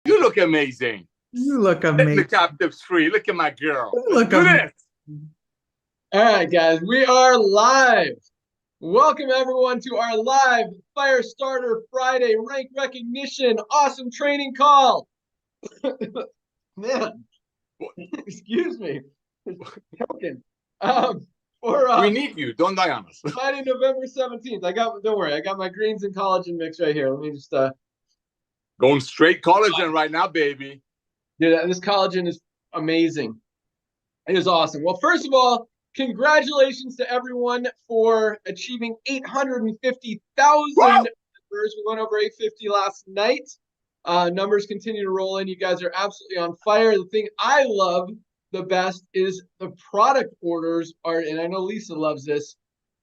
You look amazing. You look Setting the amazing. captives free. Look at my girl. You Let's look do amazing. this. All right, guys, we are live. Welcome, everyone, to our live Fire Starter Friday rank recognition awesome training call. Man, excuse me. Joking. We need you. Don't die on us. Friday, November 17th. Don't worry, I got my greens and collagen mix right here. Let me just Going straight collagen right now, baby. Dude, this collagen is amazing. It is awesome. Well, first of all, congratulations to everyone for achieving 850,000 members. We went over 850 last night. Numbers continue to roll in. You guys are absolutely on fire. The thing I love the best is the product orders are, and I know Lisa loves this,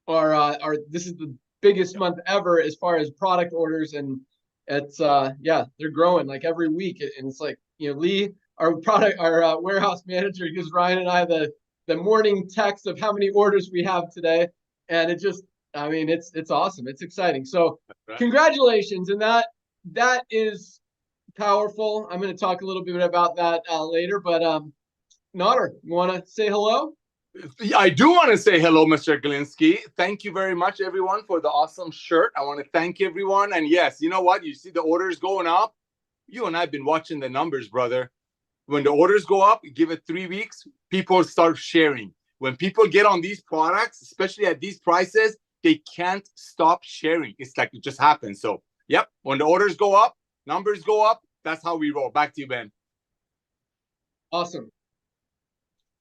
this is the biggest month ever as far as product orders, and it's they're growing like every week, and it's like, Lee, our warehouse manager, gives Ryan and I the morning text of how many orders we have today, and it's awesome. It's exciting. So congratulations, and that is powerful. I'm going to talk a little bit about that later, but Notter, you want to say hello? I do want to say hello, Mr. Glinsky. Thank you very much, everyone, for the awesome shirt. I want to thank everyone. And yes, you know what? You see the orders going up. You and I have been watching the numbers, brother. When the orders go up, give it 3 weeks, people start sharing. When people get on these products, especially at these prices, they can't stop sharing. It's like it just happens. So, yep, when the orders go up, numbers go up, that's how we roll. Back to you, Ben. Awesome.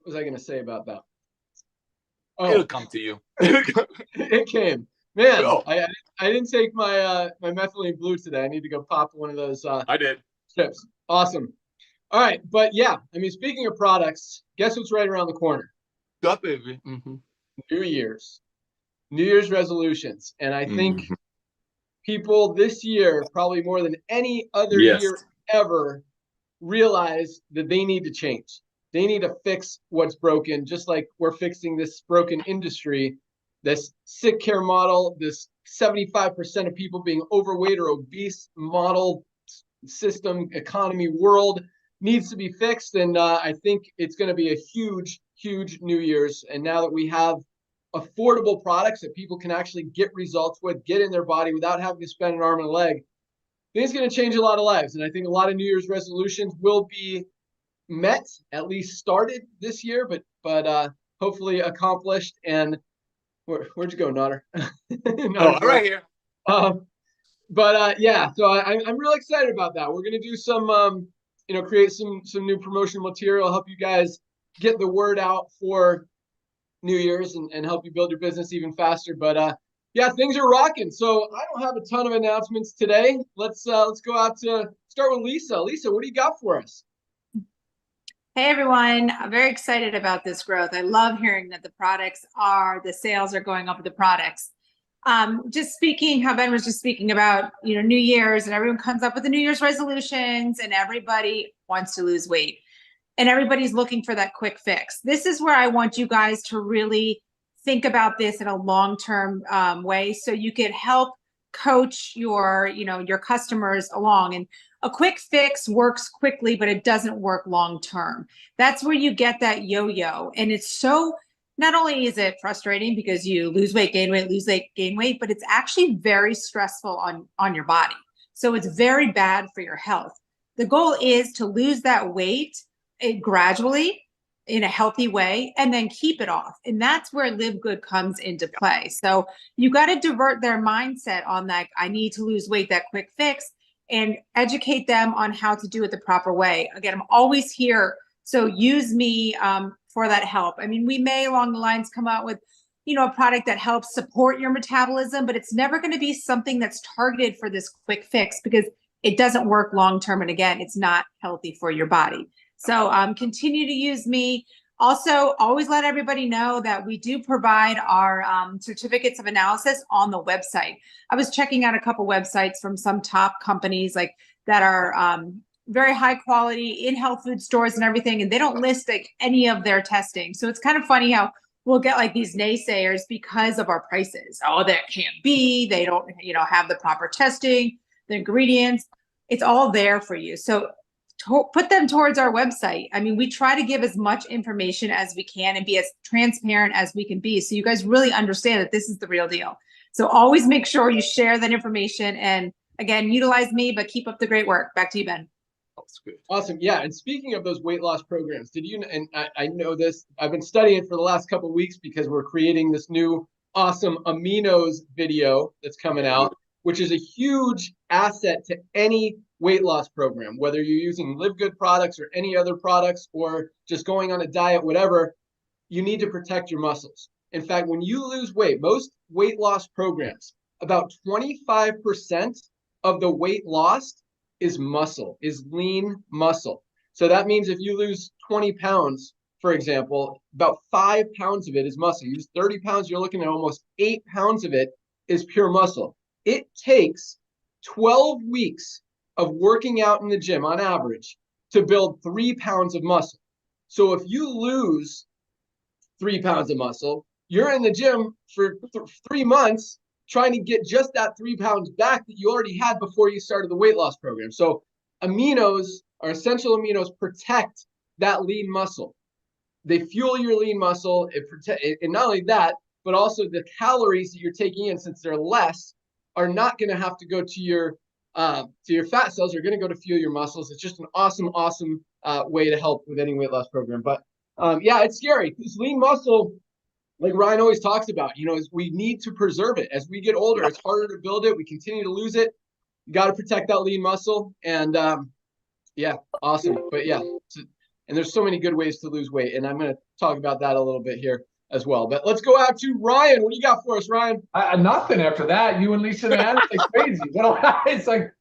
What was I going to say about that? Oh, it'll come to you. It came. Man, I didn't take my my methylene blue today. I need to go pop one of those. I did. Chips. Awesome. All right, but yeah, I mean, speaking of products, guess what's right around the corner? Dubb, baby. New Year's resolutions, and I think people this year, probably more than any other year ever, realize that they need to change. They need to fix what's broken, just like we're fixing this broken industry, this sick care model, this 75% of people being overweight or obese model system, economy, world needs to be fixed. And I think it's going to be a huge, huge New Year's. And now that we have affordable products that people can actually get results with, get in their body without having to spend an arm and a leg, I think it's going to change a lot of lives. And I think a lot of New Year's resolutions will be met, at least started this year, but hopefully accomplished. And where'd you go, Notter? Right here. Yeah, so I'm really excited about that. We're gonna do some create some new promotional material, help you guys get the word out for New Year's and help you build your business even faster. But yeah, things are rocking. So I don't have a ton of announcements today. Let's go out to start with Lisa. Lisa, what do you got for us? Hey everyone, I'm very excited about this growth. I love hearing that the sales are going up with the products. Just speaking, how Ben was just speaking about, New Year's, and everyone comes up with the New Year's resolutions and everybody wants to lose weight and everybody's looking for that quick fix. This is where I want you guys to really think about this in a long-term way so you could help coach your customers along. And a quick fix works quickly, but it doesn't work long-term. That's where you get that yo-yo. And it's so, not only is it frustrating because you lose weight, gain weight, lose weight, gain weight, but it's actually very stressful on your body. So it's very bad for your health. The goal is to lose that weight gradually in a healthy way and then keep it off. And that's where LiveGood comes into play. So you got to divert their mindset on that, I need to lose weight, that quick fix, and educate them on how to do it the proper way. Again, I'm always here. So use me for that help. I mean, we may along the lines come out with, a product that helps support your metabolism, but it's never going to be something that's targeted for this quick fix because it doesn't work long-term. And again, it's not healthy for your body. So continue to use me. Also, always let everybody know that we do provide our certificates of analysis on the website. I was checking out a couple websites from some top companies that are very high quality in health food stores and everything, and they don't list any of their testing. So it's kind of funny how we'll get these naysayers because of our prices. Oh, that can't be. They don't, have the proper testing, the ingredients. It's all there for you. So put them towards our website. I mean, we try to give as much information as we can and be as transparent as we can be, so you guys really understand that this is the real deal. So always make sure you share that information, and again, utilize me, but keep up the great work. Back to you, Ben. That's good. Awesome. Yeah. And speaking of those weight loss programs, did you, and I know this, I've been studying it for the last couple of weeks because we're creating this new awesome aminos video that's coming out, which is a huge asset to any weight loss program, whether you're using LiveGood products or any other products, or just going on a diet, whatever. You need to protect your muscles. In fact, when you lose weight, most weight loss programs, about 25% of the weight lost is muscle, is lean muscle. So that means if you lose 20 pounds, for example, about 5 pounds of it is muscle. You lose 30 pounds, you're looking at almost 8 pounds of it is pure muscle. It takes 12 weeks of working out in the gym on average to build 3 pounds of muscle. So if you lose 3 pounds of muscle, you're in the gym for 3 months trying to get just that 3 pounds back that you already had before you started the weight loss program. So aminos, or essential aminos, protect that lean muscle. They fuel your lean muscle. And not only that, but also the calories that you're taking in, since they're less, are not going to have to go to your fat cells. They're going to go to fuel your muscles. It's just an awesome way to help with any weight loss program. But yeah, it's scary. This lean muscle, like Ryan always talks about, is we need to preserve it. As we get older, it's harder to build it. We continue to lose it. You got to protect that lean muscle. And yeah, awesome. But yeah, and there's so many good ways to lose weight. And I'm going to talk about that a little bit here as well. But let's go out to Ryan. What do you got for us, Ryan? Nothing after that. You and Lisa and Ann, it's like crazy. It's like,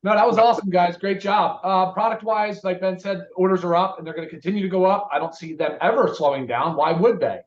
no, that was awesome, guys. Great job. Product-wise, like Ben said, orders are up, and they're going to continue to go up. I don't see them ever slowing down. Why would they?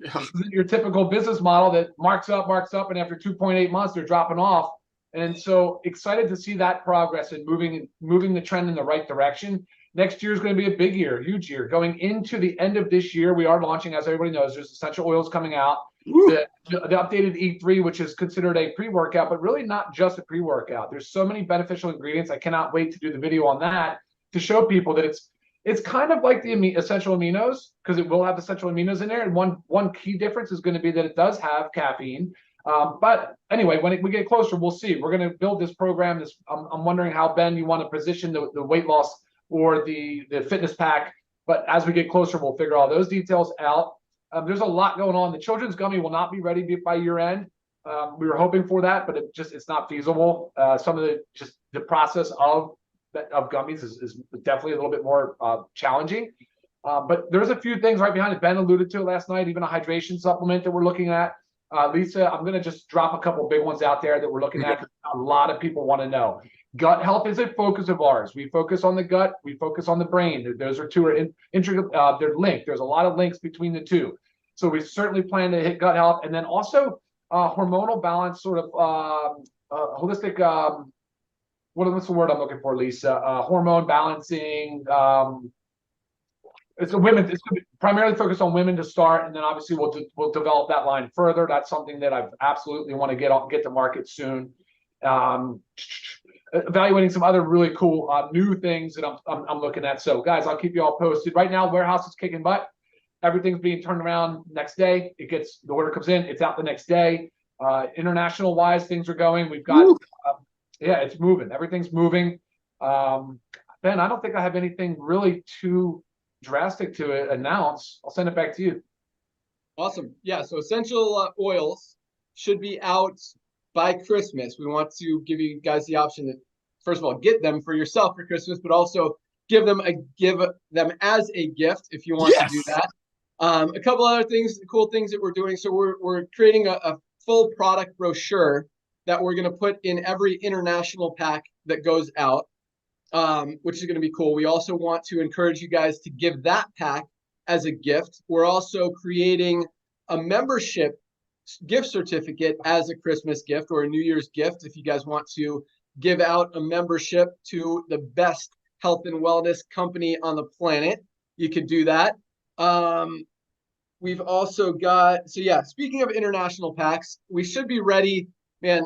Yeah. Your typical business model that marks up, and after 2.8 months, they're dropping off. And so excited to see that progress and moving the trend in the right direction. Next year is going to be a big year, huge year. Going into the end of this year, we are launching, as everybody knows, there's essential oils coming out. The updated E3, which is considered a pre-workout, but really not just a pre-workout. There's so many beneficial ingredients. I cannot wait to do the video on that to show people that it's kind of like the essential aminos, because it will have essential aminos in there. And one key difference is going to be that it does have caffeine. But anyway, when we get closer, we'll see. We're going to build this program. I'm wondering how, Ben, you want to position the weight loss or the fitness pack. But as we get closer, we'll figure all those details out. There's a lot going on. The children's gummy will not be ready by year end. We were hoping for that, but it's not feasible. Some of the process of gummies is definitely a little bit more challenging. But there's a few things right behind it. Ben alluded to it last night, even a hydration supplement that we're looking at. Lisa, I'm going to just drop a couple big ones out there that we're looking at. A lot of people want to know. Gut health is a focus of ours. We focus on the gut. We focus on the brain. Those are two intricate. They're linked. There's a lot of links between the two. So we certainly plan to hit gut health, and then also hormonal balance, sort of holistic. What's the word I'm looking for, Lisa? Hormone balancing. It's primarily focused on women to start, and then obviously we'll develop that line further. That's something that I absolutely want to get to market soon. Evaluating some other really cool new things that I'm looking at. So guys, I'll keep you all posted. Right now, warehouse is kicking butt. Everything's being turned around next day. The order comes in, it's out the next day. International wise, things are going. We've got it's moving. Everything's moving. Ben, I don't think I have anything really too drastic to announce. I'll send it back to you. Awesome. Yeah, so essential oils should be out by Christmas. We want to give you guys the option to, first of all, get them for yourself for Christmas, but also give them as a gift if you want to do that. A couple other things, cool things that we're doing. So we're creating a full product brochure that we're going to put in every international pack that goes out, which is going to be cool. We also want to encourage you guys to give that pack as a gift. We're also creating a membership gift certificate as a Christmas gift or a New Year's gift. If you guys want to give out a membership to the best health and wellness company on the planet, you could do that. We've also got, so yeah, speaking of international packs, we should be ready, man.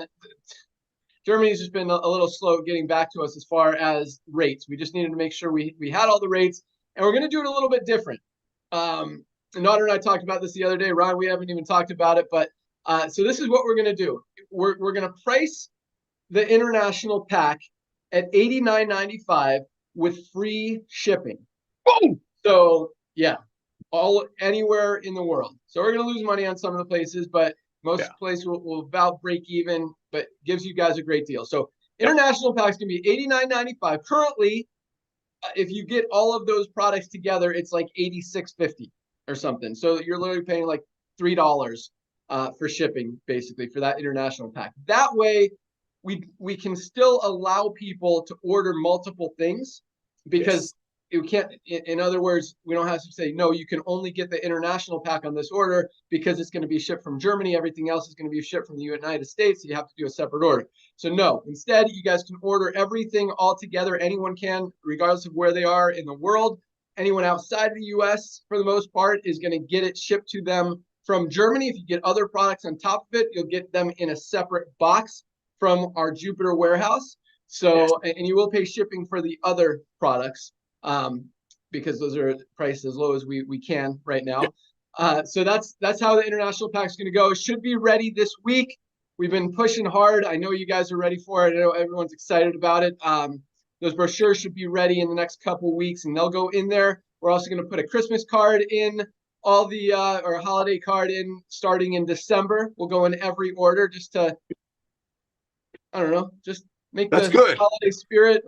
Germany's just been a little slow getting back to us as far as rates. We just needed to make sure we had all the rates, and we're going to do it a little bit different. Nader and I talked about this the other day. Ron, we haven't even talked about it, but so this is what we're going to do. We're going to price the international pack at $89.95 with free shipping. Boom! So yeah, anywhere in the world. So we're going to lose money on some of the places, but most places will about break even, but gives you guys a great deal. So international packs can be $89.95. Currently, if you get all of those products together, it's like $86.50 or something. So you're literally paying like $3 for shipping, basically, for that international pack. That way, we can still allow people to order multiple things, because you can't, in other words, we don't have to say, no, you can only get the international pack on this order because it's going to be shipped from Germany. Everything else is going to be shipped from the United States. So you have to do a separate order. So no, instead, you guys can order everything all together. Anyone can, regardless of where they are in the world. Anyone outside the US, for the most part, is going to get it shipped to them from Germany. If you get other products on top of it, you'll get them in a separate box from our Jupiter warehouse. So, and you will pay shipping for the other products, because those are priced as low as we can right now. So that's how the international pack is going to go. It should be ready this week. We've been pushing hard. I know you guys are ready for it. I know everyone's excited about it. Those brochures should be ready in the next couple weeks, and they'll go in there. We're also going to put a Christmas card in, all the or a holiday card in, starting in December. We'll go in every order just to, I don't know, just make the holiday spirit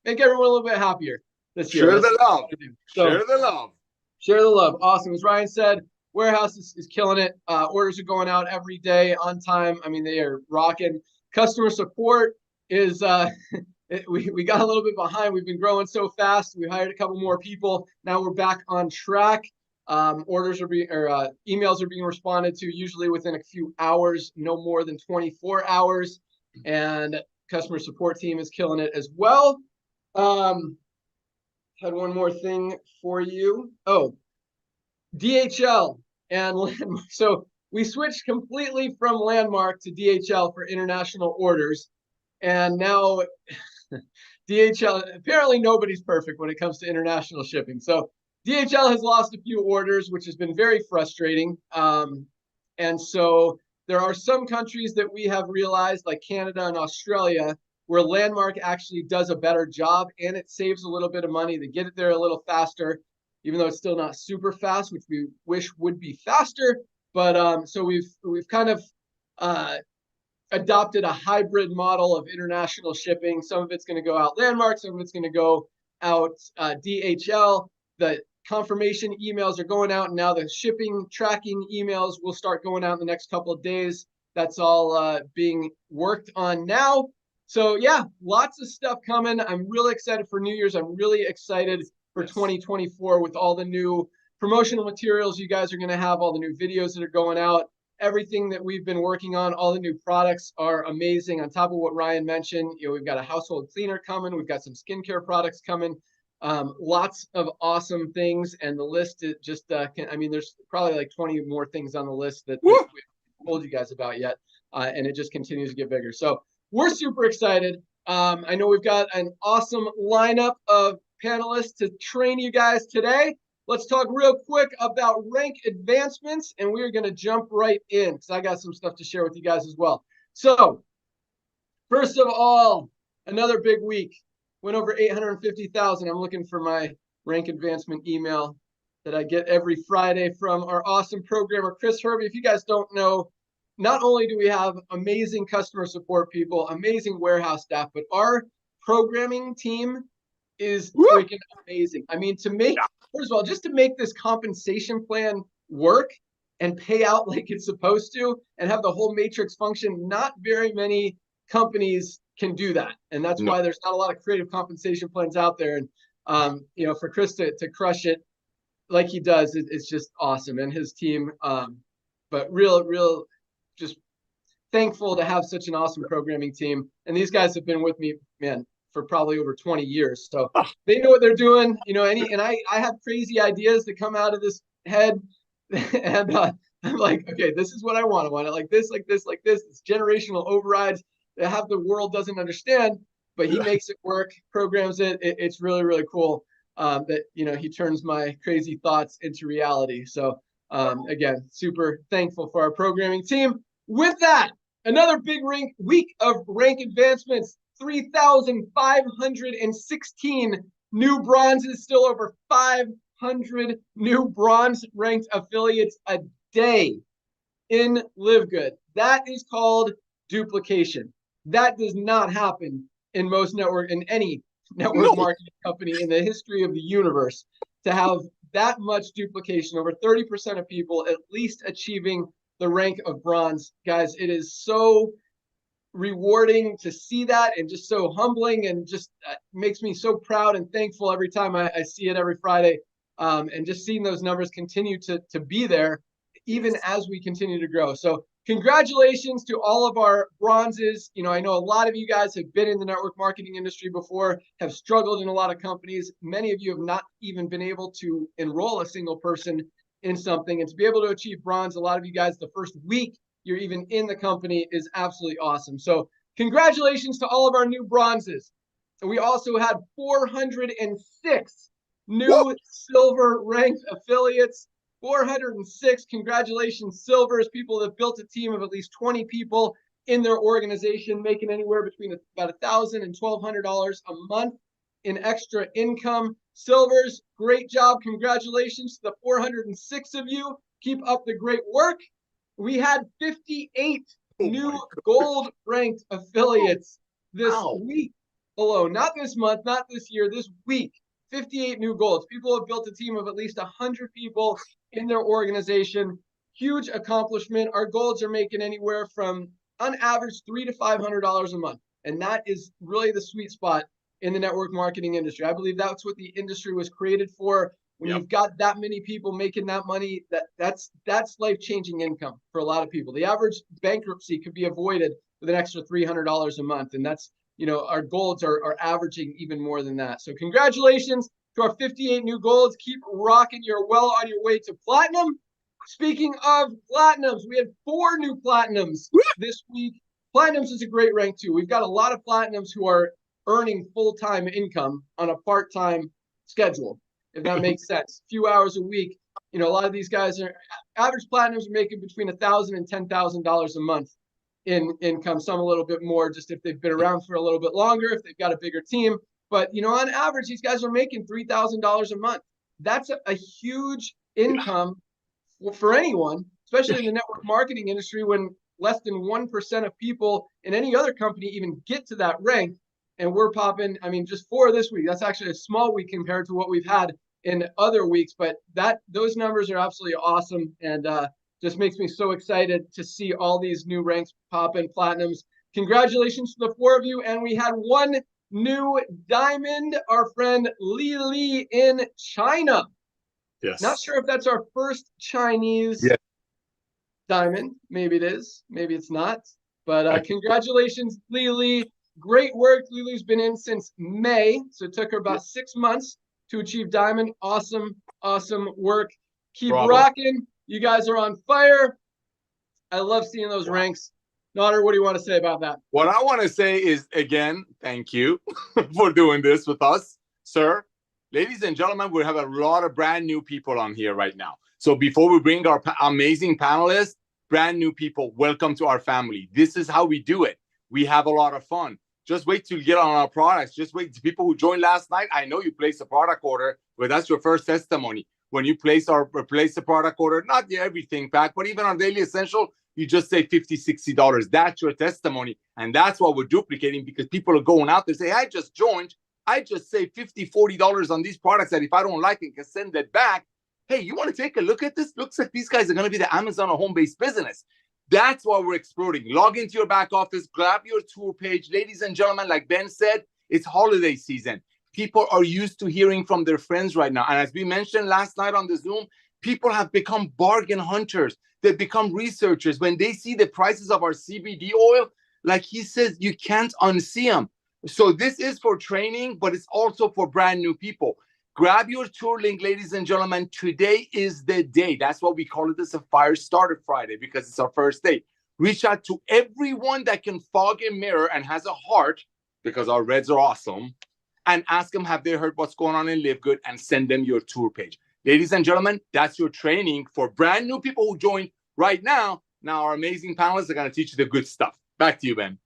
make everyone a little bit happier this year. Share the love. So, share the love. Share the love. Awesome. As Ryan said, warehouse is killing it. Orders are going out every day on time. I mean, they are rocking. Customer support is we got a little bit behind. We've been growing so fast. We hired a couple more people. Now we're back on track. Orders are being, or emails are being responded to usually within a few hours, no more than 24 hours. And customer support team is killing it as well. Had one more thing for you. Oh, DHL and Landmark. So we switched completely from Landmark to DHL for international orders. And now DHL, apparently nobody's perfect when it comes to international shipping. So DHL has lost a few orders, which has been very frustrating. And so there are some countries that we have realized, like Canada and Australia, where Landmark actually does a better job, and it saves a little bit of money. They get it there a little faster, even though it's still not super fast, which we wish would be faster. But so we've kind of adopted a hybrid model of international shipping. Some of it's going to go out Landmark, some of it's going to go out DHL. The confirmation emails are going out, and now the shipping tracking emails will start going out in the next couple of days. That's all being worked on now. So yeah, lots of stuff coming. I'm really excited for New Year's. I'm really excited for 2024 with all the new promotional materials you guys are going to have, all the new videos that are going out, everything that we've been working on. All the new products are amazing. On top of what Ryan mentioned, we've got a household cleaner coming. We've got some skincare products coming. Lots of awesome things, and the list is just I mean, there's probably like 20 more things on the list that we haven't told you guys about yet, and it just continues to get bigger. So we're super excited. I know we've got an awesome lineup of panelists to train you guys today. Let's talk real quick about rank advancements, and we're going to jump right in because I got some stuff to share with you guys as well. So first of all, another big week. Went over 850,000. I'm looking for my rank advancement email that I get every Friday from our awesome programmer, Chris Hervey. If you guys don't know, not only do we have amazing customer support people, amazing warehouse staff, but our programming team is freaking amazing. I mean, first of all, just to make this compensation plan work and pay out like it's supposed to and have the whole matrix function, not very many companies can do that. And that's why there's not a lot of creative compensation plans out there. And, for Chris to crush it like he does, it's just awesome. And his team, but real, just thankful to have such an awesome programming team. And these guys have been with me, man, for probably over 20 years. So they know what they're doing, and I have crazy ideas that come out of this head. And I'm like, okay, this is what I want. I want it like this, like this, like this. It's generational overrides. that half the world doesn't understand, but he makes it work, programs it. It's really, really cool that, you know, he turns my crazy thoughts into reality. So again, super thankful for our programming team. With that, another big week of rank advancements, 3,516 new bronzes, still over 500 new bronze ranked affiliates a day in LiveGood. That is called duplication. That does not happen in any network marketing company in the history of the universe, to have that much duplication, over 30% of people at least achieving the rank of bronze. Guys, it is so rewarding to see that, and just so humbling, and just makes me so proud and thankful every time I see it every Friday. And just seeing those numbers continue to be there, even as we continue to grow. So congratulations to all of our bronzes. You know, I know a lot of you guys have been in the network marketing industry before, have struggled in a lot of companies. Many of you have not even been able to enroll a single person in something, and to be able to achieve bronze, a lot of you guys, the first week you're even in the company, is absolutely awesome. So congratulations to all of our new bronzes. And we also had 406 new silver ranked affiliates. 406. Congratulations, silvers, people that have built a team of at least 20 people in their organization, making anywhere between about $1,000 and $1,200 a month in extra income. Silvers, great job. Congratulations to the 406 of you. Keep up the great work. We had 58 new gold ranked affiliates this week alone. Not this month, not this year, this week. 58 new golds. People have built a team of at least 100 people in their organization. Huge accomplishment. Our golds are making anywhere from, on average, $300 to $500 a month. And that is really the sweet spot in the network marketing industry. I believe that's what the industry was created for. When you've got that many people making that money, that's life-changing income for a lot of people. The average bankruptcy could be avoided with an extra $300 a month. And that's, you know, our golds are averaging even more than that. So congratulations to our 58 new golds. Keep rocking. You're well on your way to platinum. Speaking of platinums, we had 4 new platinums this week. Platinums is a great rank too. We've got a lot of platinums who are earning full-time income on a part-time schedule, if that makes sense. A few hours a week. You know, a lot of these guys are, average platinums are making between $1,000 and $10,000 a month in income, some a little bit more, just if they've been around for a little bit longer, if they've got a bigger team. But, you know, on average, these guys are making $3,000 a month. That's a huge income for anyone, especially in the network marketing industry, when less than 1% of people in any other company even get to that rank. And we're popping, I mean, just 4 this week. That's actually a small week compared to what we've had in other weeks. But those numbers are absolutely awesome. And just makes me so excited to see all these new ranks pop in, platinums. Congratulations to the 4 of you. And we had 1 new diamond, our friend Li in China. Yes. Not sure if that's our first Chinese diamond. Maybe it is. Maybe it's not. But congratulations, Li. Great work. Lily's been in since May. So it took her about 6 months to achieve diamond. Awesome, awesome work. Keep rocking. You guys are on fire. I love seeing those ranks. Nodder, what do you want to say about that? What I want to say is, again, thank you for doing this with us, sir. Ladies and gentlemen, we have a lot of brand new people on here right now. So before we bring our amazing panelists, brand new people, welcome to our family. This is how we do it. We have a lot of fun. Just wait till you get on our products. Just wait. To people who joined last night, I know you placed a product order, but that's your first testimony. When you place a product order, not everything pack, but even on Daily Essential, you just say $50, $60. That's your testimony. And that's what we're duplicating, because people are going out there say, I just joined. I just saved $50, $40 on these products that if I don't like it, can send it back. Hey, you want to take a look at this? Looks like these guys are going to be the Amazon of home-based business. That's why we're exploding. Log into your back office, grab your tour page. Ladies and gentlemen, like Ben said, it's holiday season. People are used to hearing from their friends right now. And as we mentioned last night on the Zoom, people have become bargain hunters. They've become researchers. When they see the prices of our CBD oil, like he says, you can't unsee them. So this is for training, but it's also for brand new people. Grab your tour link, ladies and gentlemen. Today is the day. That's why we call it this a Fire Starter Friday, because it's our first day. Reach out to everyone that can fog a mirror and has a heart, because our Reds are awesome, and ask them, have they heard what's going on in LiveGood, and send them your tour page. Ladies and gentlemen, that's your training for brand new people who joined right now. Now our amazing panelists are going to teach you the good stuff. Back to you, Ben.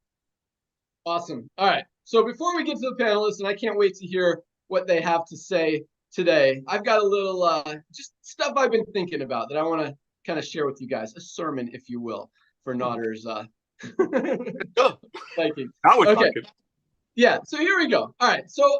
Awesome. All right. So before we get to the panelists, and I can't wait to hear what they have to say today, I've got a little just stuff I've been thinking about that I want to kind of share with you guys, a sermon, if you will, for Notter's Vikings. Now we're Okay. talking. Yeah. So here we go. All right. So,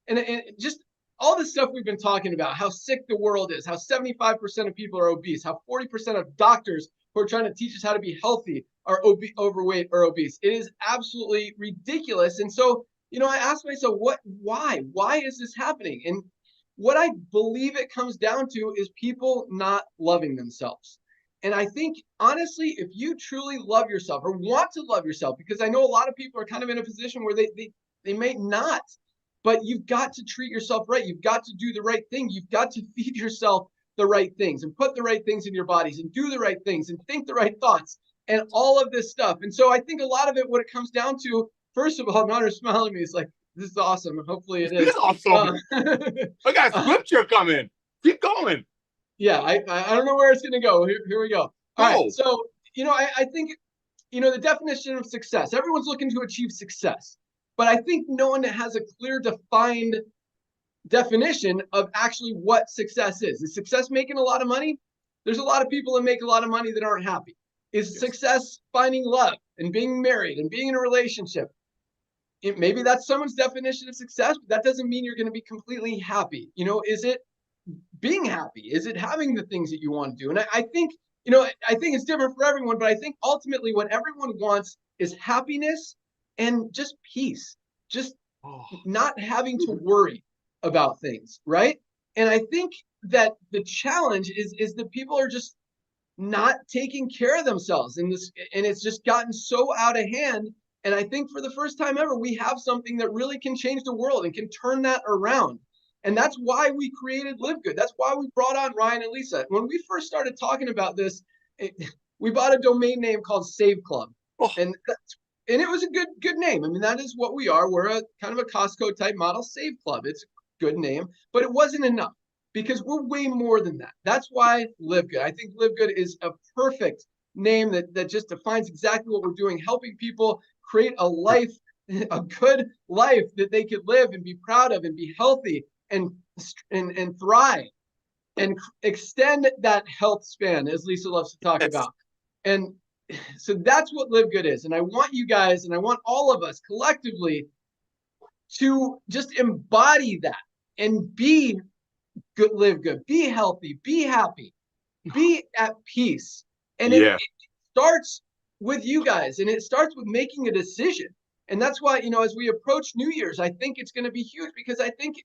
and just all the stuff we've been talking about, how sick the world is, how 75% of people are obese, how 40% of doctors who are trying to teach us how to be healthy are overweight or obese. It is absolutely ridiculous. And so, I asked myself, why is this happening? And what I believe it comes down to is people not loving themselves. And I think, honestly, if you truly love yourself or want to love yourself, because I know a lot of people are kind of in a position where they may not, but you've got to treat yourself right. You've got to do the right thing. You've got to feed yourself the right things and put the right things in your bodies and do the right things and think the right thoughts and all of this stuff. And so I think a lot of it, what it comes down to, first of all, Notter's smiling at me. It's like, this is awesome. Hopefully it is. This is awesome. I got scripture coming. Keep going. Yeah, I don't know where it's going to go. Here we go. All right. So, I think, the definition of success, everyone's looking to achieve success. But I think no one has a clear, defined definition of actually what success is. Is success making a lot of money? There's a lot of people that make a lot of money that aren't happy. Is success finding love and being married and being in a relationship? Maybe that's someone's definition of success, but that doesn't mean you're going to be completely happy. Is it being happy? Is it having the things that you want to do? And I think, I think it's different for everyone, but I think ultimately what everyone wants is happiness and just peace, just not having to worry about things, right? And I think that the challenge is that people are just not taking care of themselves, and it's just gotten so out of hand. And I think for the first time ever, we have something that really can change the world and can turn that around. And that's why we created LiveGood. That's why we brought on Ryan and Lisa. When we first started talking about this, we bought a domain name called Save Club. And it was a good name. I mean, that is what we are. We're a kind of a Costco type model, Save Club. It's a good name, but it wasn't enough because we're way more than that. That's why LiveGood. I think LiveGood is a perfect name that just defines exactly what we're doing, helping people create a life, a good life that they could live and be proud of and be healthy and thrive and extend that health span, as Lisa loves to talk about. And so that's what LiveGood is. And I want you guys, and I want all of us collectively to just embody that and be good, live good, be healthy, be happy, be at peace. And it starts with you guys, and it starts with making a decision. And that's why, as we approach New Year's, I think it's going to be huge, because I think,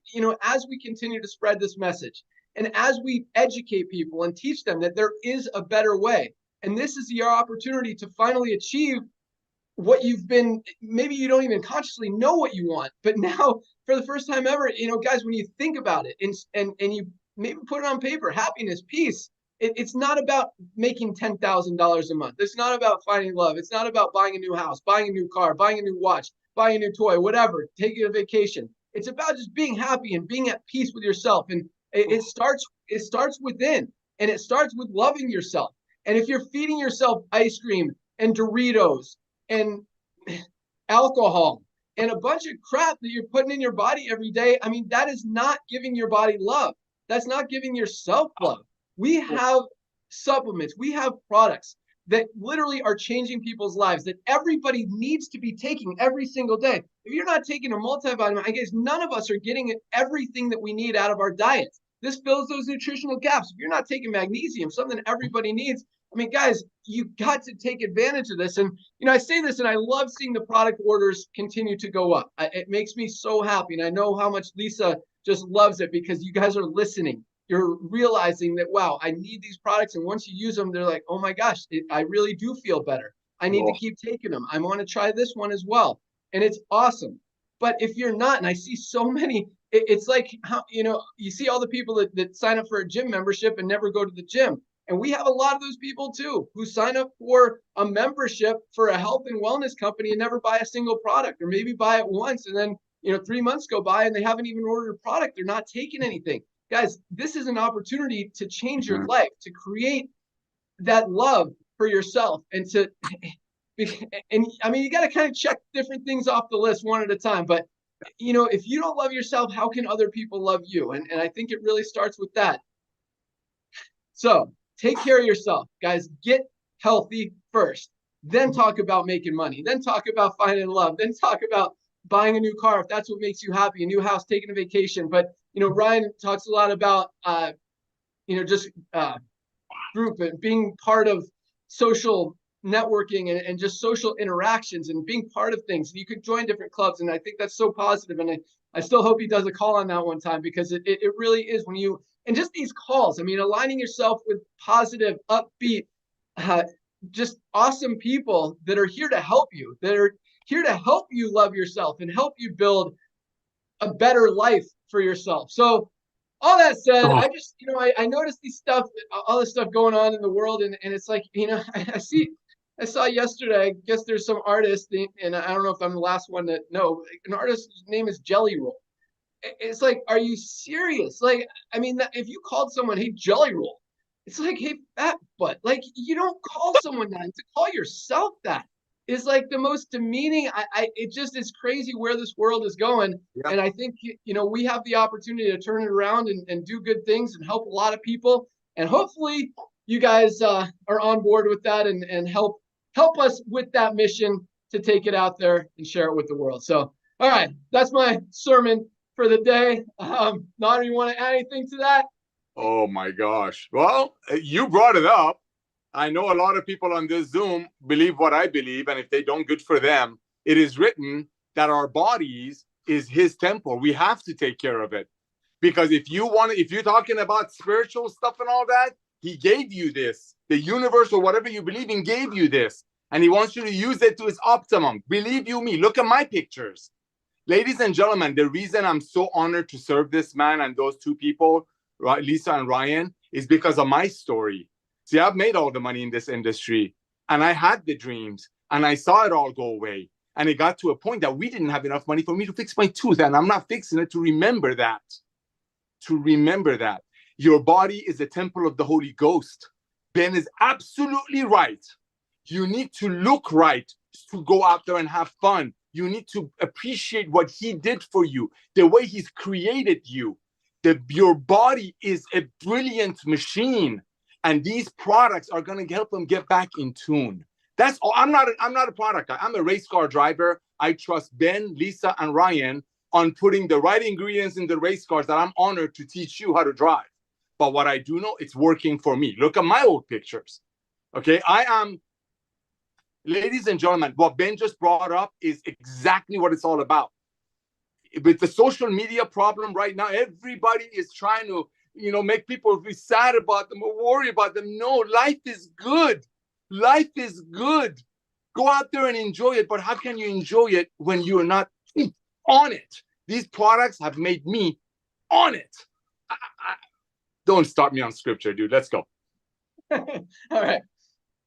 as we continue to spread this message and as we educate people and teach them that there is a better way, and this is your opportunity to finally achieve what you've been, maybe you don't even consciously know what you want, but now for the first time ever, guys, when you think about it and you maybe put it on paper, happiness, peace, it's not about making $10,000 a month. It's not about finding love. It's not about buying a new house, buying a new car, buying a new watch, buying a new toy, whatever, taking a vacation. It's about just being happy and being at peace with yourself. And it starts within, and it starts with loving yourself. And if you're feeding yourself ice cream and Doritos and alcohol and a bunch of crap that you're putting in your body every day, I mean, that is not giving your body love. That's not giving yourself love. We have supplements, we have products that literally are changing people's lives that everybody needs to be taking every single day. If you're not taking a multivitamin, I guess none of us are getting everything that we need out of our diets. This fills those nutritional gaps. If you're not taking magnesium, something everybody needs, I mean, guys, you got to take advantage of this. And, I say this, and I love seeing the product orders continue to go up. It makes me so happy. And I know how much Lisa just loves it, because you guys are listening. You're realizing that, wow, I need these products. And once you use them, they're like, oh my gosh, I really do feel better. I need to keep taking them. I want to try this one as well. And it's awesome. But if you're not, and I see so many, it's like, how, you see all the people that sign up for a gym membership and never go to the gym. And we have a lot of those people too, who sign up for a membership for a health and wellness company and never buy a single product, or maybe buy it once and then 3 months go by and they haven't even ordered a product. They're not taking anything. Guys, this is an opportunity to change your life, to create that love for yourself, and I mean, you got to kind of check different things off the list one at a time. But if you don't love yourself, how can other people love you? And I think it really starts with that. So take care of yourself, guys. Get healthy first, then talk about making money, then talk about finding love, then talk about buying a new car if that's what makes you happy, a new house, taking a vacation. But Ryan talks a lot about just group and being part of social networking and just social interactions and being part of things. And you could join different clubs, and I think that's so positive. And I still hope he does a call on that one time, because it really is when you, and just these calls, I mean, aligning yourself with positive, upbeat, just awesome people that are here to help you, that are here to help you love yourself and help you build a better life for yourself. So all that said, I just, I noticed all this stuff going on in the world, and it's like, I saw yesterday, I guess there's some artist, and I don't know if I'm the last one to know, an artist's name is Jelly Roll. It's like, are you serious? Like, I mean, if you called someone, hey, Jelly Roll, it's like, hey, fat butt. Like, you don't call someone that. To call yourself that is like the most demeaning. It just is crazy where this world is going. Yeah. And I think, we have the opportunity to turn it around and do good things and help a lot of people. And hopefully you guys are on board with that and help us with that mission to take it out there and share it with the world. So, all right, that's my sermon for the day. Nader, you want to add anything to that? Oh my gosh. Well, you brought it up. I know a lot of people on this Zoom believe what I believe, and if they don't, good for them. It is written that our bodies is his temple. We have to take care of it. Because if you're talking about spiritual stuff and all that, he gave you this. The universe or whatever you believe in gave you this. And he wants you to use it to its optimum. Believe you me, look at my pictures. Ladies and gentlemen, the reason I'm so honored to serve this man and those two people, Lisa and Ryan, is because of my story. See, I've made all the money in this industry, and I had the dreams, and I saw it all go away. And it got to a point that we didn't have enough money for me to fix my tooth, and I'm not fixing it. To remember that. Your body is a temple of the Holy Ghost. Ben is absolutely right. You need to look right to go out there and have fun. You need to appreciate what he did for you, the way he's created you. Your body is a brilliant machine. And these products are going to help them get back in tune. That's all. I'm not a product guy. I'm a race car driver. I trust Ben, Lisa, and Ryan on putting the right ingredients in the race cars that I'm honored to teach you how to drive. But what I do know, it's working for me. Look at my old pictures. Okay, ladies and gentlemen, what Ben just brought up is exactly what it's all about. With the social media problem right now, everybody is trying to make people be sad about them or worry about them. No, life is good. Life is good. Go out there and enjoy it. But how can you enjoy it when you're not on it? These products have made me on it. Don't start me on scripture, dude. Let's go. All right.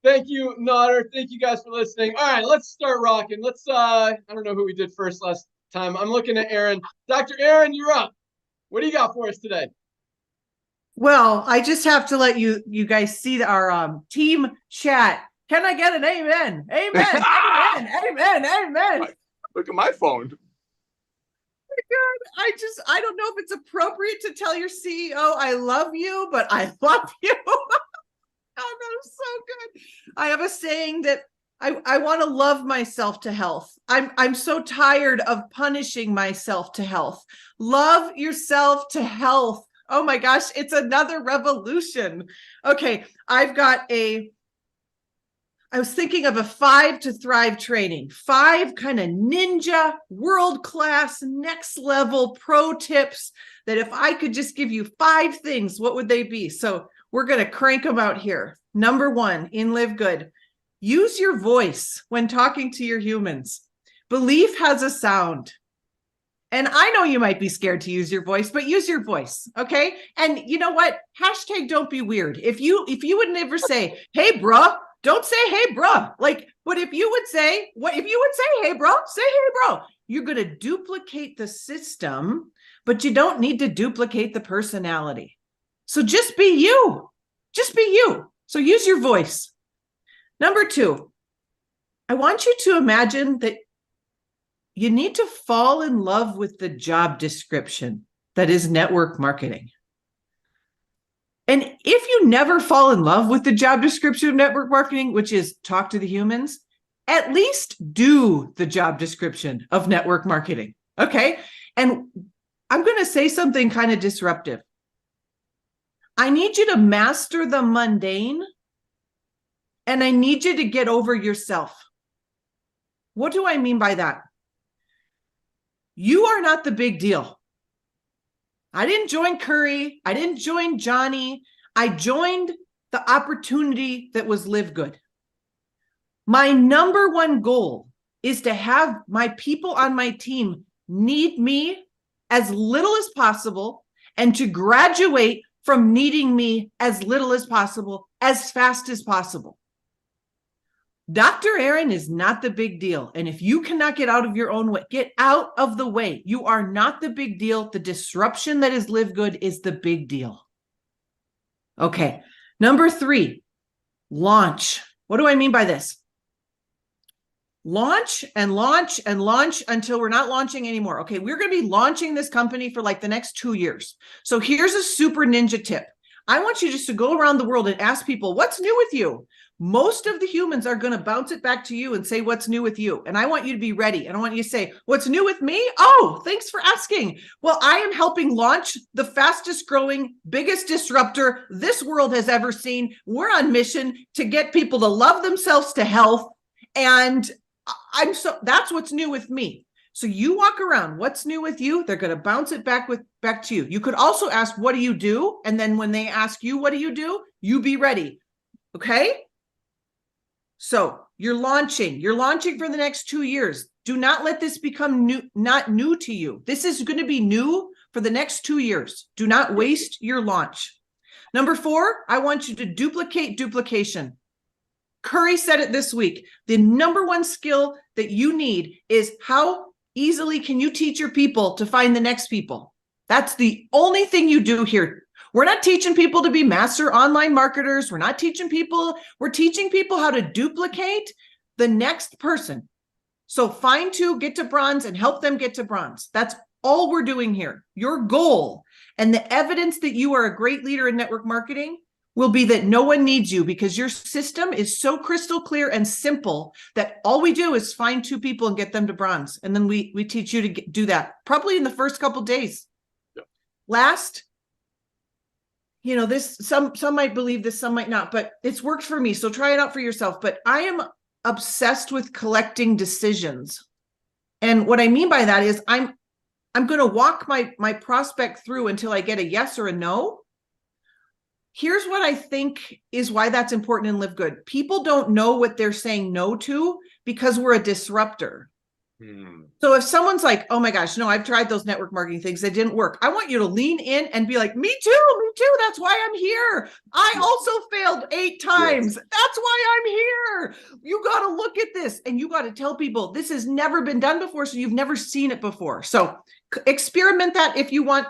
Thank you, Nader. Thank you guys for listening. All right, let's start rocking. I don't know who we did first last time. I'm looking at Aaron. Dr. Aaron, you're up. What do you got for us today? Well, I just have to let you guys see our team chat. Can I get an amen? Amen. Amen. Amen. Look at my phone. Oh my God. I don't know if it's appropriate to tell your CEO I love you, but I love you. Oh, that was so good. I have a saying that I want to love myself to health. I'm so tired of punishing myself to health. Love yourself to health. Oh my gosh, it's another revolution. Okay, I was thinking of a 5 to Thrive training, 5 kind of ninja, world-class, next level pro tips that if I could just give you 5 things, what would they be? So we're going to crank them out here. Number 1 in LiveGood, use your voice when talking to your humans. Belief has a sound. And I know you might be scared to use your voice, but use your voice, okay? And you know what? Hashtag don't be weird. If you would never say, hey, bruh, don't say, hey, bruh. Like, but if you would say, hey, bro, say, hey, bro. You're going to duplicate the system, but you don't need to duplicate the personality. So just be you. Just be you. So use your voice. Number 2, I want you to imagine that you need to fall in love with the job description that is network marketing. And if you never fall in love with the job description of network marketing, which is talk to the humans, at least do the job description of network marketing. Okay. And I'm going to say something kind of disruptive. I need you to master the mundane, and I need you to get over yourself. What do I mean by that? You are not the big deal. I didn't join Curry. I didn't join Johnny. I joined the opportunity that was LiveGood. My number one goal is to have my people on my team need me as little as possible and to graduate from needing me as little as possible, as fast as possible. Dr. Aaron is not the big deal. And if you cannot get out of your own way, get out of the way. You are not the big deal. The disruption that is LiveGood is the big deal. Okay. Number 3, launch. What do I mean by this? Launch and launch and launch until we're not launching anymore. Okay, we're going to be launching this company for like the next 2 years. So here's a super ninja tip. I want you just to go around the world and ask people, what's new with you? Most of the humans are going to bounce it back to you and say, what's new with you? And I want you to be ready. And I want you to say, what's new with me? Oh, thanks for asking. Well, I am helping launch the fastest growing, biggest disruptor this world has ever seen. We're on mission to get people to love themselves to health. And that's what's new with me. So you walk around, what's new with you? They're going to bounce it back to you. You could also ask, what do you do? And then when they ask you, what do? You be ready. Okay. So you're launching for the next 2 years. Do not let this become not new to you. This is going to be new for the next 2 years. Do not waste your launch. Number 4, I want you to duplicate duplication. Curry said it this week. The number one skill that you need is how easily can you teach your people to find the next people? That's the only thing you do here. We're not teaching people to be master online marketers. We're teaching people how to duplicate the next person. So find 2, get to bronze, and help them get to bronze. That's all we're doing here. Your goal and the evidence that you are a great leader in network marketing will be that no one needs you because your system is so crystal clear and simple that all we do is find 2 people and get them to bronze. And then we teach you to do that probably in the first couple of days. Yeah. Last, this, some might believe this, some might not, but it's worked for me. So try it out for yourself. But I am obsessed with collecting decisions. And what I mean by that is I'm going to walk my prospect through until I get a yes or a no. Here's what I think is why that's important in LiveGood. People don't know what they're saying no to because we're a disruptor. So if someone's like, oh my gosh, no, I've tried those network marketing things, they didn't work. I want you to lean in and be like, me too. That's why I'm here. I also failed 8 times. Yes. That's why I'm here. You got to look at this and you got to tell people this has never been done before. So you've never seen it before. So experiment that if you want,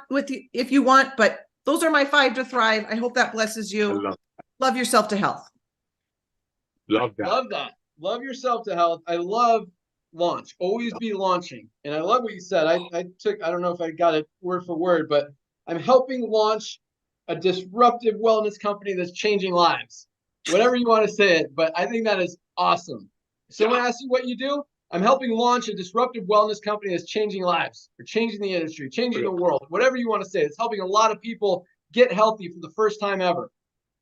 but those are my 5 to thrive. I hope that blesses you. Love yourself to health. Love that. Love that. Love yourself to health. I love launch. Always be launching. And I love what you said. I don't know if I got it word for word, but I'm helping launch a disruptive wellness company that's changing lives. Whatever you want to say it, but I think that is awesome. If someone asks you what you do, I'm helping launch a disruptive wellness company that's changing lives or changing the industry, changing the world, whatever you want to say. It's helping a lot of people get healthy for the first time ever.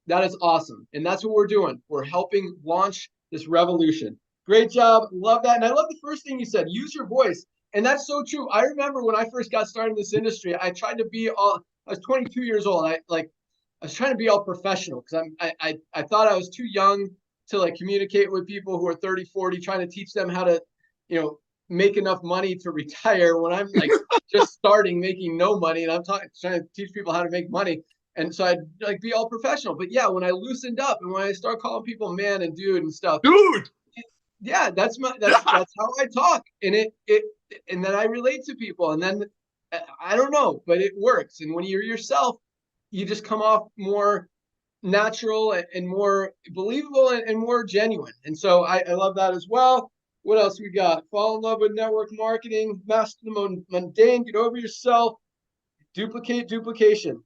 That is awesome. And that's what we're doing. We're helping launch this revolution. Great job. Love that. And I love the first thing you said, use your voice. And that's so true. I remember when I first got started in this industry, I tried to be I was 22 years old. I was trying to be all professional because I thought I was too young to communicate with people who are 30, 40, trying to teach them how to, make enough money to retire when I'm like just starting making no money, and I'm trying to teach people how to make money. And so I'd like be all professional. But yeah, when I loosened up and when I start calling people man and dude and stuff, Dude. yeah, that's how I talk. And and then I relate to people, and then I don't know, but it works. And when you're yourself, you just come off more natural and more believable and more genuine. And so I love that as well. What else we got? Fall in love with network marketing, master the mundane, get over yourself, duplicate duplication.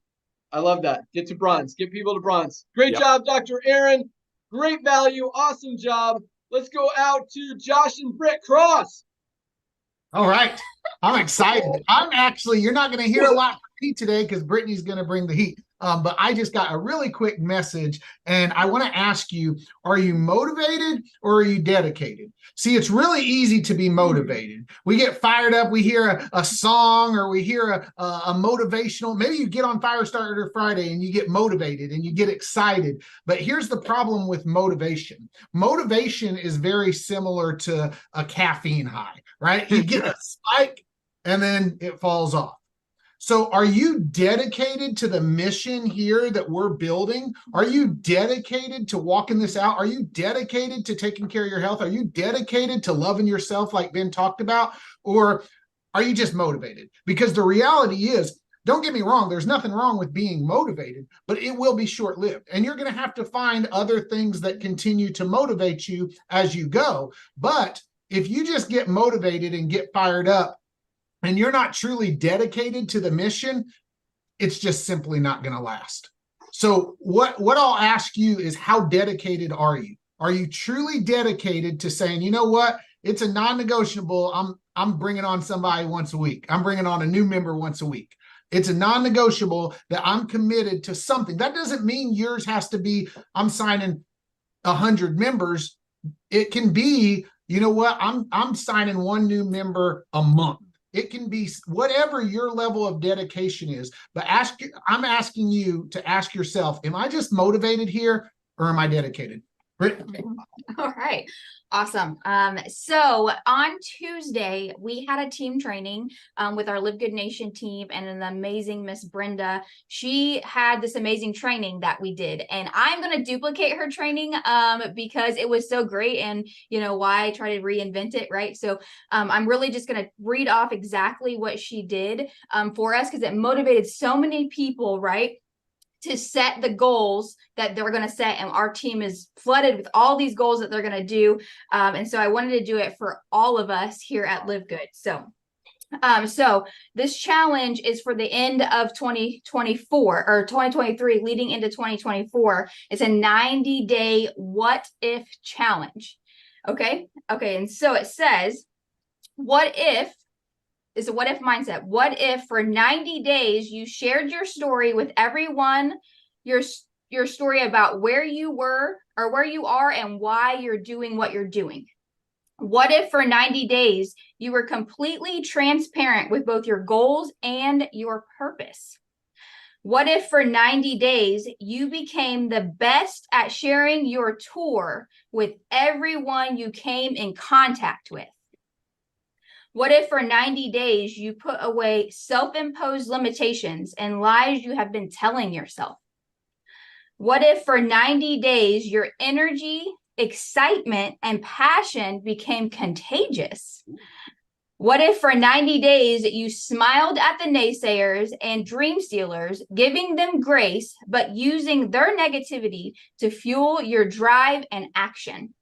I love that. Get to bronze, get people to bronze. Great job, Dr. Aaron. Great value. Awesome job. Let's go out to Josh and Britt Cross. All right. I'm excited. You're not going to hear a lot from me today because Brittany's going to bring the heat. But I just got a really quick message, and I want to ask you, are you motivated or are you dedicated? See, it's really easy to be motivated. We get fired up. We hear a song, or we hear a motivational. Maybe you get on Firestarter Friday and you get motivated and you get excited. But here's the problem with motivation. Motivation is very similar to a caffeine high, right? You get a spike and then it falls off. So are you dedicated to the mission here that we're building? Are you dedicated to walking this out? Are you dedicated to taking care of your health? Are you dedicated to loving yourself like Ben talked about? Or are you just motivated? Because the reality is, don't get me wrong, there's nothing wrong with being motivated, but it will be short-lived. And you're going to have to find other things that continue to motivate you as you go. But if you just get motivated and get fired up, and you're not truly dedicated to the mission, it's just simply not going to last. So what I'll ask you is, how dedicated are you? Are you truly dedicated to saying, you know what, it's a non-negotiable. I'm bringing on somebody once a week. I'm bringing on a new member once a week. It's a non-negotiable that I'm committed to something. That doesn't mean yours has to be, I'm signing 100 members. It can be, you know what, I'm signing one new member a month. It can be whatever your level of dedication is, but I'm asking you to ask yourself, am I just motivated here or am I dedicated? All right. Awesome. So on Tuesday, we had a team training with our LiveGood Nation team and an amazing Miss Brenda. She had this amazing training that we did, and I'm going to duplicate her training because it was so great, and you know why I try to reinvent it, right? So I'm really just going to read off exactly what she did for us, because it motivated so many people, right, to set the goals that they're going to set. And our team is flooded with all these goals that they're going to do. And so I wanted to do it for all of us here at LiveGood. So this challenge is for the end of 2024 or 2023, leading into 2024. It's a 90-day what if challenge. Okay. And so it says, what if, is a what if mindset. What if for 90 days you shared your story with everyone, your story about where you were or where you are and why you're doing what you're doing? What if for 90 days you were completely transparent with both your goals and your purpose? What if for 90 days you became the best at sharing your tour with everyone you came in contact with? What if for 90 days you put away self-imposed limitations and lies you have been telling yourself? What if for 90 days your energy, excitement, and passion became contagious? What if for 90 days you smiled at the naysayers and dream stealers, giving them grace, but using their negativity to fuel your drive and action?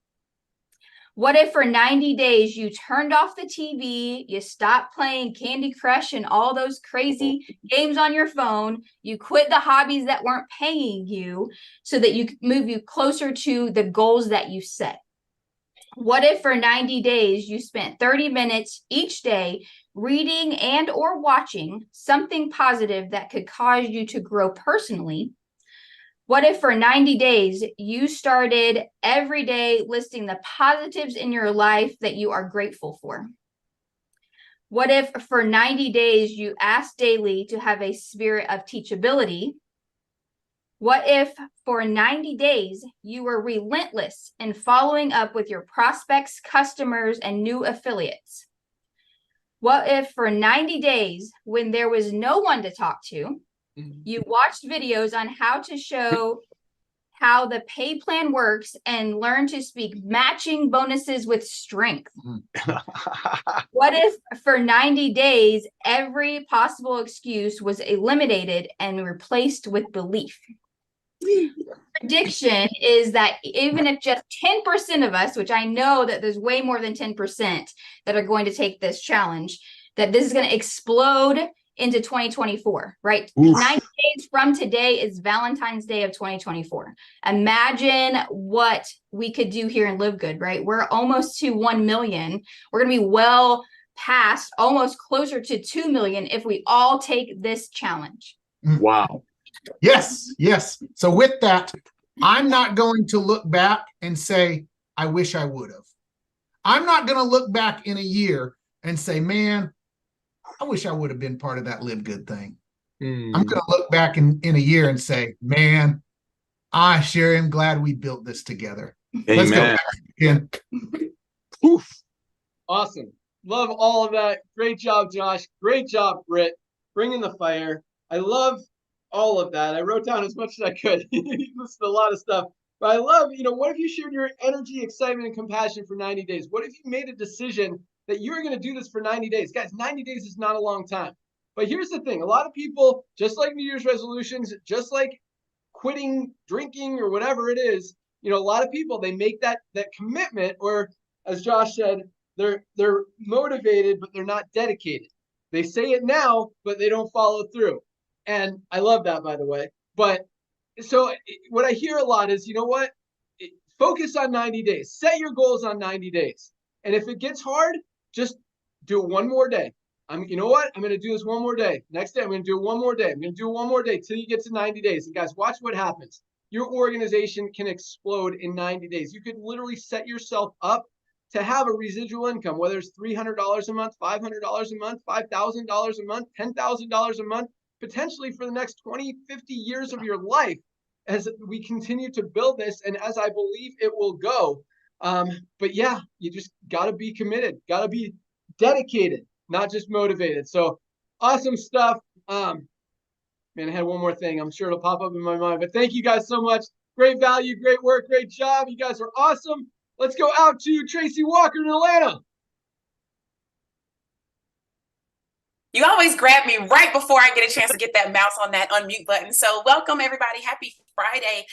What if for 90 days you turned off the TV, you stopped playing Candy Crush and all those crazy games on your phone, you quit the hobbies that weren't paying you so that you could move you closer to the goals that you set? What if for 90 days you spent 30 minutes each day reading and or watching something positive that could cause you to grow personally? What if for 90 days you started every day listing the positives in your life that you are grateful for? What if for 90 days you asked daily to have a spirit of teachability? What if for 90 days you were relentless in following up with your prospects, customers, and new affiliates? What if for 90 days, when there was no one to talk to, you watched videos on how to show how the pay plan works and learn to speak matching bonuses with strength? What if for 90 days, every possible excuse was eliminated and replaced with belief? Prediction is that even if just 10% of us, which I know that there's way more than 10% that are going to take this challenge, that this is going to explode into 2024, right? Oof. 90 days from today is Valentine's Day of 2024. Imagine what we could do here in LiveGood, right? We're almost to 1 million. We're going to be well past, almost closer to 2 million if we all take this challenge. Wow. Yes, yes. So with that, I'm not going to look back and say, I wish I would have. I'm not going to look back in a year and say, man, I wish I would have been part of that LiveGood thing. I'm going to look back in a year and say, man, I sure am glad we built this together. Amen. Let's go. Ken. Oof. Awesome. Love all of that. Great job, Josh. Great job, Britt. Bringing the fire. I love all of that. I wrote down as much as I could. Listed a lot of stuff. But I love, what if you shared your energy, excitement, and compassion for 90 days? What if you made a decision that you're going to do this for 90 days? Guys, 90 days is not a long time. But here's the thing. A lot of people, just like New Year's resolutions, just like quitting drinking or whatever it is, a lot of people, they make that commitment, or as Josh said, they're motivated, but they're not dedicated. They say it now, but they don't follow through. And I love that, by the way. But so what I hear a lot is, focus on 90 days. Set your goals on 90 days. And if it gets hard, just do it one more day. I'm going to do this one more day. Next day, I'm going to do it one more day. I'm going to do it one more day till you get to 90 days. And guys, watch what happens. Your organization can explode in 90 days. You could literally set yourself up to have a residual income, whether it's $300 a month, $500 a month, $5,000 a month, $10,000 a month, potentially for the next 20, 50 years of your life as we continue to build this, and as I believe it will go. But yeah, you just got to be committed, got to be dedicated, not just motivated. So awesome stuff. Man, I had one more thing. I'm sure it'll pop up in my mind, but thank you guys so much. Great value, great work, great job. You guys are awesome. Let's go out to Tracy Walker in Atlanta. You always grab me right before I get a chance to get that mouse on that unmute button. So welcome everybody. Happy Friday.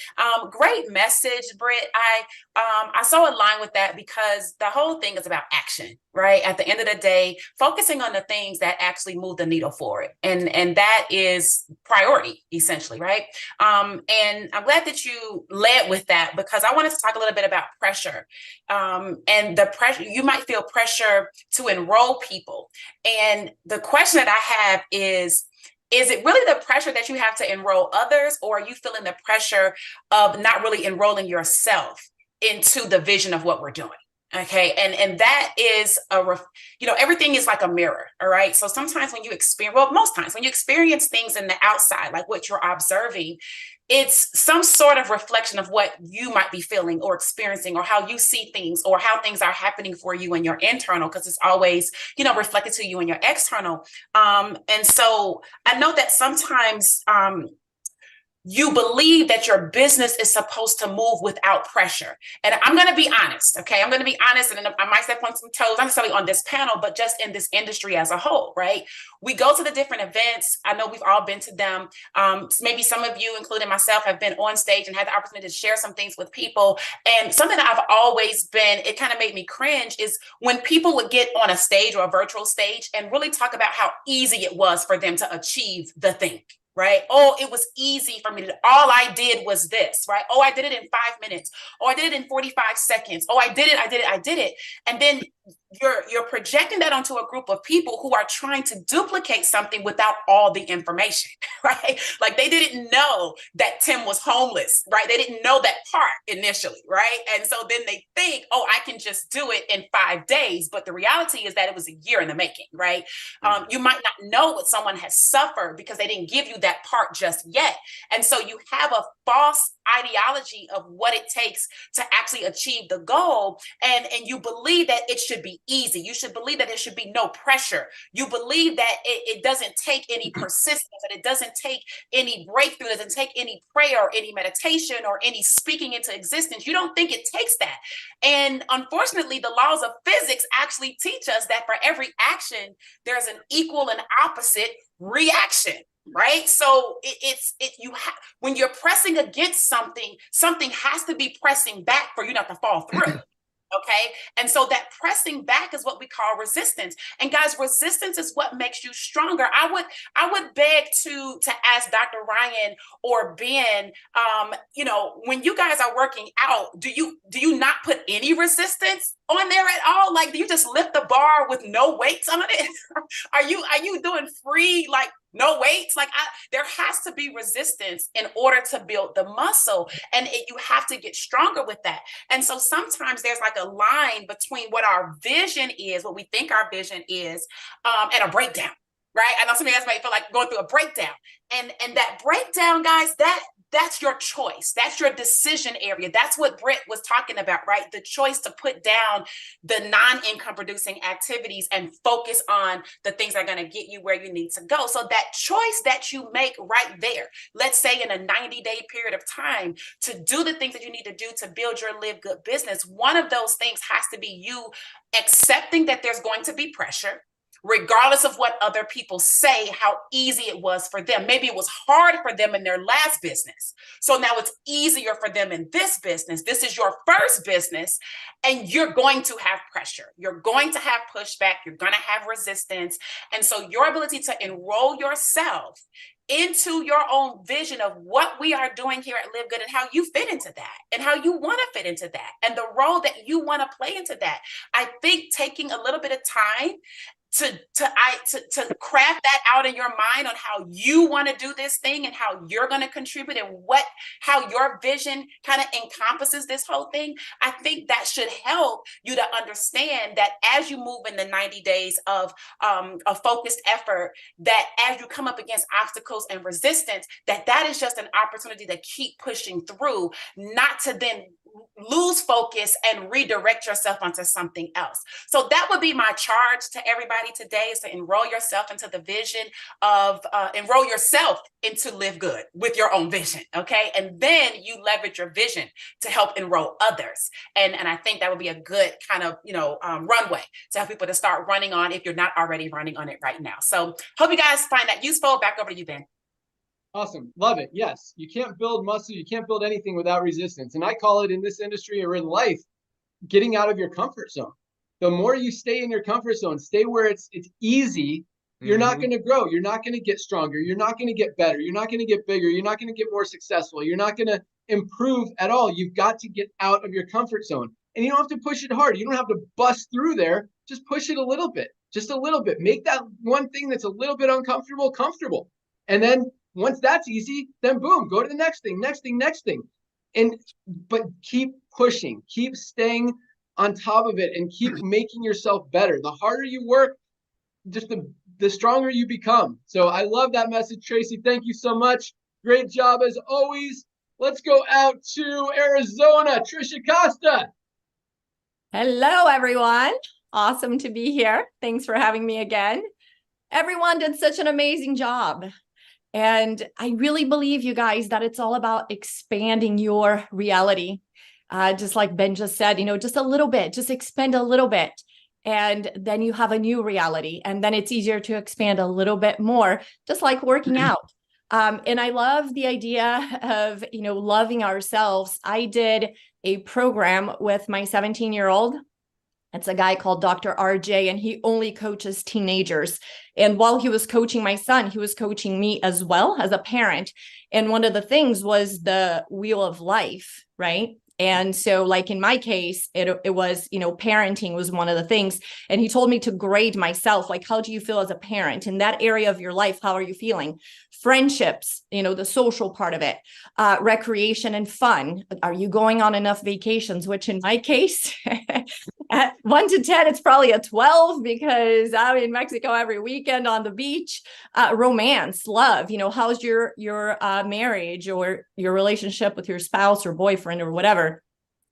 Great message, Britt. I so align with that because the whole thing is about action, right? At the end of the day, focusing on the things that actually move the needle forward. And that is priority, essentially, right? And I'm glad that you led with that because I wanted to talk a little bit about pressure. And the pressure, you might feel pressure to enroll people. And the question that I have is it really the pressure that you have to enroll others, or are you feeling the pressure of not really enrolling yourself into the vision of what we're doing? Okay. And that is everything is like a mirror. All right. So sometimes when you most times when you experience things in the outside, like what you're observing, it's some sort of reflection of what you might be feeling or experiencing, or how you see things, or how things are happening for you in your internal, because it's always, reflected to you in your external. And so I know that sometimes you believe that your business is supposed to move without pressure. And I'm going to be honest, okay? I'm going to be honest, and I might step on some toes, not necessarily on this panel, but just in this industry as a whole, right? We go to the different events. I know we've all been to them. Maybe some of you, including myself, have been on stage and had the opportunity to share some things with people. And something that I've always been, it kind of made me cringe, is when people would get on a stage or a virtual stage and really talk about how easy it was for them to achieve the thing. Right? Oh, it was easy for me to, all I did was this, right? Oh, I did it in 5 minutes. Oh, I did it in 45 seconds. Oh, I did it. And then you're projecting that onto a group of people who are trying to duplicate something without all the information, right? Like they didn't know that Tim was homeless, right? They didn't know that part initially, right? And so then they think, oh, I can just do it in 5 days. But the reality is that it was a year in the making, right? You might not know what someone has suffered because they didn't give you that part just yet. And so you have a false ideology of what it takes to actually achieve the goal. And you believe that it should be easy. You should believe that there should be no pressure. You believe that it doesn't take any persistence, that it doesn't take any breakthrough, it doesn't take any prayer or any meditation or any speaking into existence. You don't think it takes that. And unfortunately, the laws of physics actually teach us that for every action, there's an equal and opposite reaction. Right. So when you're pressing against something, something has to be pressing back for you not to fall through. Okay. And so that pressing back is what we call resistance. And guys, resistance is what makes you stronger. I would beg to ask Dr. Ryan or Ben, when you guys are working out, do you not put any resistance on there at all? Like, do you just lift the bar with no weights on it? Are you doing free, like, no weights? Like, there has to be resistance in order to build the muscle, and you have to get stronger with that. And so sometimes there's like a line between what our vision is, what we think our vision is, and a breakdown, right? I know some of you guys might feel like going through a breakdown, and that breakdown, guys, that's your choice. That's your decision area. That's what Britt was talking about, right? The choice to put down the non-income producing activities and focus on the things that are going to get you where you need to go. So that choice that you make right there, let's say in a 90-day period of time, to do the things that you need to do to build your Live Good business, one of those things has to be you accepting that there's going to be pressure, regardless of what other people say, how easy it was for them. Maybe it was hard for them in their last business. So now it's easier for them in this business. This is your first business, and you're going to have pressure. You're going to have pushback. You're going to have resistance. And so your ability to enroll yourself into your own vision of what we are doing here at Live Good and how you fit into that and how you want to fit into that and the role that you want to play into that. I think taking a little bit of time to craft that out in your mind on how you want to do this thing and how you're going to contribute and how your vision kind of encompasses this whole thing. I think that should help you to understand that as you move in the 90 days of a focused effort, that as you come up against obstacles and resistance, that is just an opportunity to keep pushing through, not to then lose focus and redirect yourself onto something else. So that would be my charge to everybody today, is to enroll yourself into the vision of, enroll yourself into Live Good with your own vision, okay? And then you leverage your vision to help enroll others. And I think that would be a good kind of, runway to help people to start running on if you're not already running on it right now. So hope you guys find that useful. Back over to you, Ben. Awesome. Love it. Yes. You can't build muscle. You can't build anything without resistance. And I call it, in this industry or in life, getting out of your comfort zone. The more you stay in your comfort zone, stay where it's easy, you're not going to grow. You're not going to get stronger. You're not going to get better. You're not going to get bigger. You're not going to get more successful. You're not going to improve at all. You've got to get out of your comfort zone. And you don't have to push it hard. You don't have to bust through there. Just push it a little bit. Just a little bit. Make that one thing that's a little bit uncomfortable comfortable. And then once that's easy, then boom, go to the next thing. But keep pushing, keep staying on top of it, and keep making yourself better. The harder you work, just the stronger you become. So I love that message, Tracy. Thank you so much. Great job as always. Let's go out to Arizona. Trisha Costa. Hello, everyone. Awesome to be here. Thanks for having me again. Everyone did such an amazing job. And I really believe, you guys, that it's all about expanding your reality. Just like Ben just said, just a little bit, just expand a little bit. And then you have a new reality. And then it's easier to expand a little bit more, just like working out. And I love the idea of, loving ourselves. I did a program with my 17-year-old. It's a guy called Dr. RJ, and he only coaches teenagers. And while he was coaching my son, he was coaching me as well as a parent. And one of the things was the wheel of life, right? And so like in my case, it was, parenting was one of the things. And he told me to grade myself. Like, how do you feel as a parent in that area of your life? How are you feeling? Friendships, the social part of it, recreation and fun. Are you going on enough vacations? Which in my case, at 1 to 10, it's probably a 12 because I'm in Mexico every weekend on the beach. Romance, love, how's your marriage or your relationship with your spouse or boyfriend or whatever.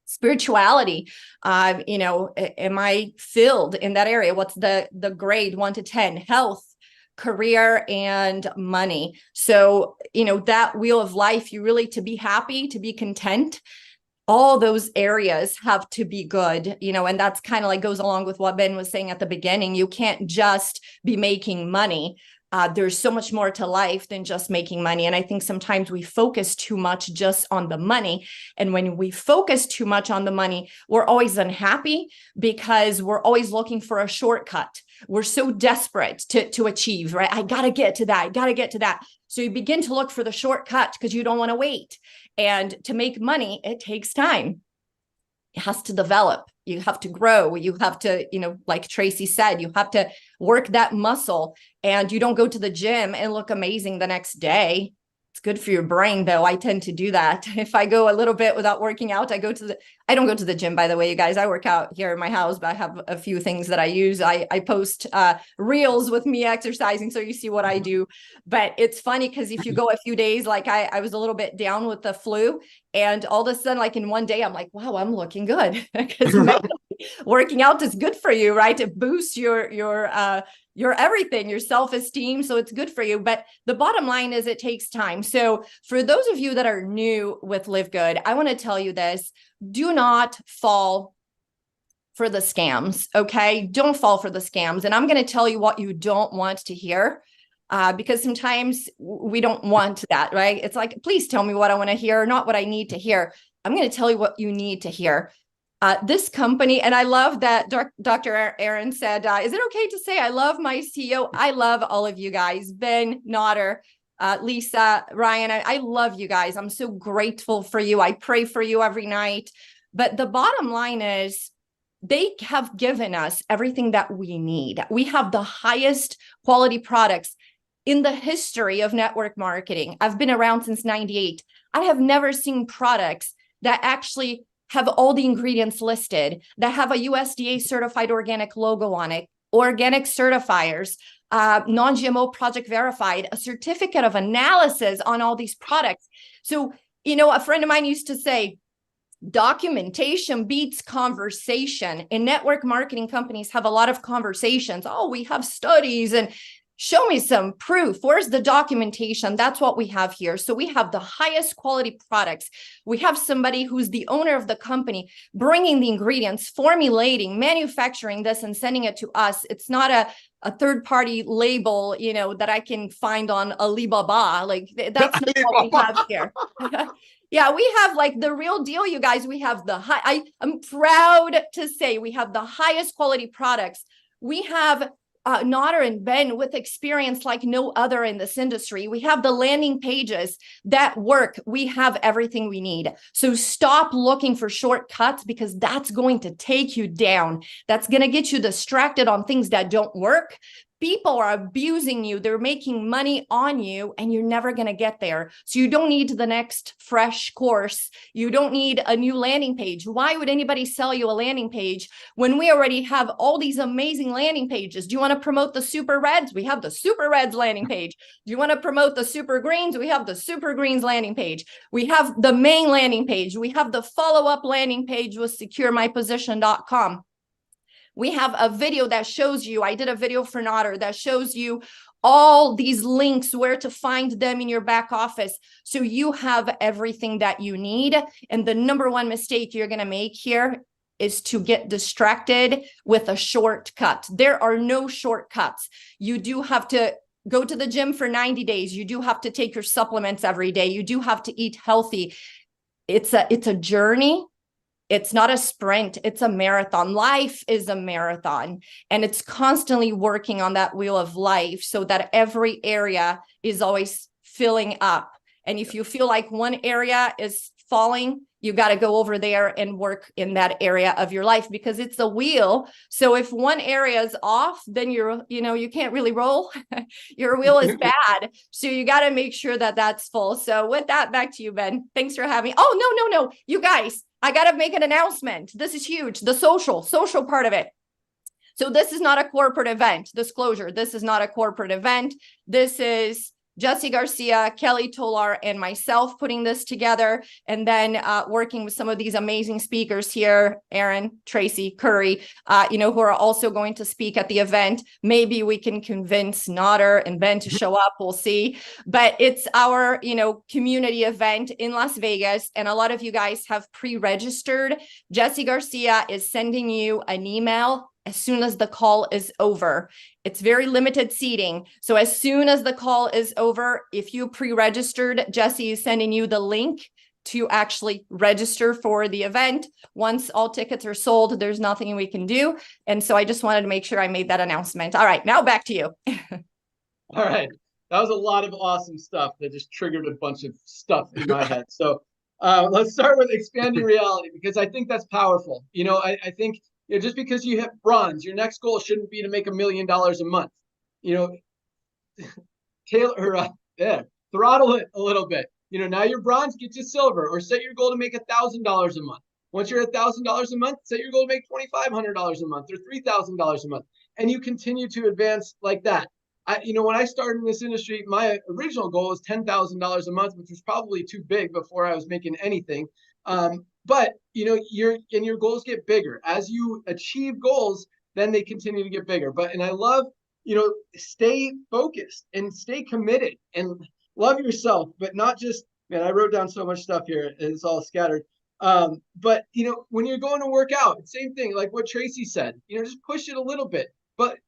Spirituality, am I filled in that area? What's the grade 1 to 10? Health, career, and money. So, that wheel of life, you really, to be happy, to be content, all those areas have to be good, and that's kind of like goes along with what Ben was saying at the beginning. You can't just be making money. There's so much more to life than just making money. And I think sometimes we focus too much just on the money. And when we focus too much on the money, we're always unhappy because we're always looking for a shortcut. We're so desperate to achieve, right? I got to get to that. I got to get to that. So you begin to look for the shortcut because you don't want to wait. And to make money, it takes time. It has to develop. You have to grow. You have to, like Tracy said, you have to work that muscle, and you don't go to the gym and look amazing the next day. It's good for your brain, though. I tend to do that. If I go a little bit without working out, I don't go to the gym, by the way, you guys. I work out here in my house, but I have a few things that I use. I post reels with me exercising, so you see what I do. But it's funny because if you go a few days, like I was a little bit down with the flu, and all of a sudden, like in one day, I'm like, wow, I'm looking good. Because working out is good for you, right? It boosts your everything, your self-esteem. So it's good for you. But the bottom line is it takes time. So for those of you that are new with LiveGood, I want to tell you this: do not fall for the scams. Okay. Don't fall for the scams. And I'm going to tell you what you don't want to hear. Because sometimes we don't want that, right? It's like, please tell me what I want to hear, not what I need to hear. I'm going to tell you what you need to hear. This company, and I love that Dr. Aaron said, is it okay to say I love my CEO? I love all of you guys, Ben, Notter, Lisa, Ryan. I love you guys. I'm so grateful for you. I pray for you every night. But the bottom line is, they have given us everything that we need. We have the highest quality products in the history of network marketing. I've been around since 98. I have never seen products that actually have all the ingredients listed, that have a USDA certified organic logo on it, organic certifiers, non-GMO project verified, a certificate of analysis on all these products. So, a friend of mine used to say, documentation beats conversation. And network marketing companies have a lot of conversations. Oh, we have studies, and show me some proof. Where's the documentation? That's what we have here. So we have the highest quality products. We have somebody who's the owner of the company bringing the ingredients, formulating, manufacturing this, and sending it to us. It's not a third-party label, that I can find on Alibaba. Like, that's not what we have here. Yeah, we have like the real deal, you guys. We have I'm proud to say we have the highest quality products. We have Notter and Ben with experience like no other in this industry. We have the landing pages that work. We have everything we need. So stop looking for shortcuts, because that's going to take you down. That's going to get you distracted on things that don't work. People are abusing you. They're making money on you, and you're never going to get there. So you don't need the next fresh course. You don't need a new landing page. Why would anybody sell you a landing page when we already have all these amazing landing pages? Do you want to promote the super reds? We have the super reds landing page. Do you want to promote the super greens? We have the super greens landing page. We have the main landing page. We have the follow-up landing page with securemyposition.com. We have a video that shows you, I did a video for Notter that shows you all these links, where to find them in your back office. So you have everything that you need. And the number one mistake you're going to make here is to get distracted with a shortcut. There are no shortcuts. You do have to go to the gym for 90 days. You do have to take your supplements every day. You do have to eat healthy. It's a journey. It's not a sprint, it's a marathon. Life is a marathon, and it's constantly working on that wheel of life so that every area is always filling up. And if you feel like one area is falling, you got to go over there and work in that area of your life, because it's a wheel. So if one area is off, then you can't really roll. Your wheel is bad. So you got to make sure that that's full. So with that, back to you, Ben. Thanks for having me. Oh, no. You guys, I got to make an announcement. This is huge. The social part of it. So this is not a corporate event. Disclosure. This is not a corporate event. This is Jesse Garcia, Kelly Tolar, and myself putting this together, and then working with some of these amazing speakers here, Aaron, Tracy, Curry, who are also going to speak at the event. Maybe we can convince Nodder and Ben to show up. We'll see. But it's our, community event in Las Vegas, and a lot of you guys have pre-registered. Jesse Garcia is sending you an email as soon as the call is over. It's very limited seating. So as soon as the call is over, if you pre-registered, Jesse is sending you the link to actually register for the event. Once all tickets are sold, there's nothing we can do. And so I just wanted to make sure I made that announcement. All right, now back to you. All right. That was a lot of awesome stuff that just triggered a bunch of stuff in my head. So let's start with expanding reality, because I think that's powerful. I think just because you hit bronze, your next goal shouldn't be to make $1 million a month. Throttle it a little bit. Now you're bronze, get to silver, or set your goal to make $1,000 a month. Once you're at $1,000 a month, set your goal to make $2,500 a month or $3,000 a month, and you continue to advance like that. When I started in this industry, my original goal was $10,000 a month, which was probably too big before I was making anything. But your goals get bigger as you achieve goals. Then they continue to get bigger. And I love, stay focused and stay committed and love yourself, but not just, man, I wrote down so much stuff here. It's all scattered. But when you're going to work out, same thing, like what Tracy said, just push it a little bit, but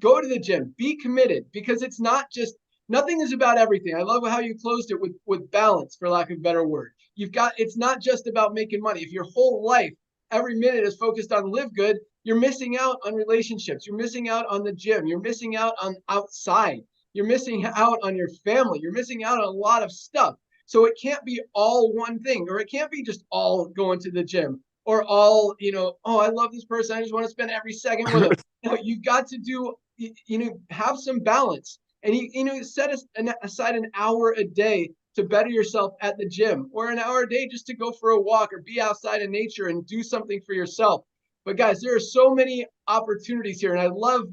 go to the gym, be committed, because it's not just, nothing is about everything. I love how you closed it with balance, for lack of a better word. It's not just about making money. If your whole life, every minute is focused on live good, you're missing out on relationships. You're missing out on the gym. You're missing out on outside. You're missing out on your family. You're missing out on a lot of stuff. So it can't be all one thing, or it can't be just all going to the gym, or all, oh, I love this person, I just want to spend every second with them. No, you got to do, have some balance. And set aside an hour a day to better yourself at the gym, or an hour a day just to go for a walk or be outside in nature and do something for yourself. But guys, there are so many opportunities here, and I love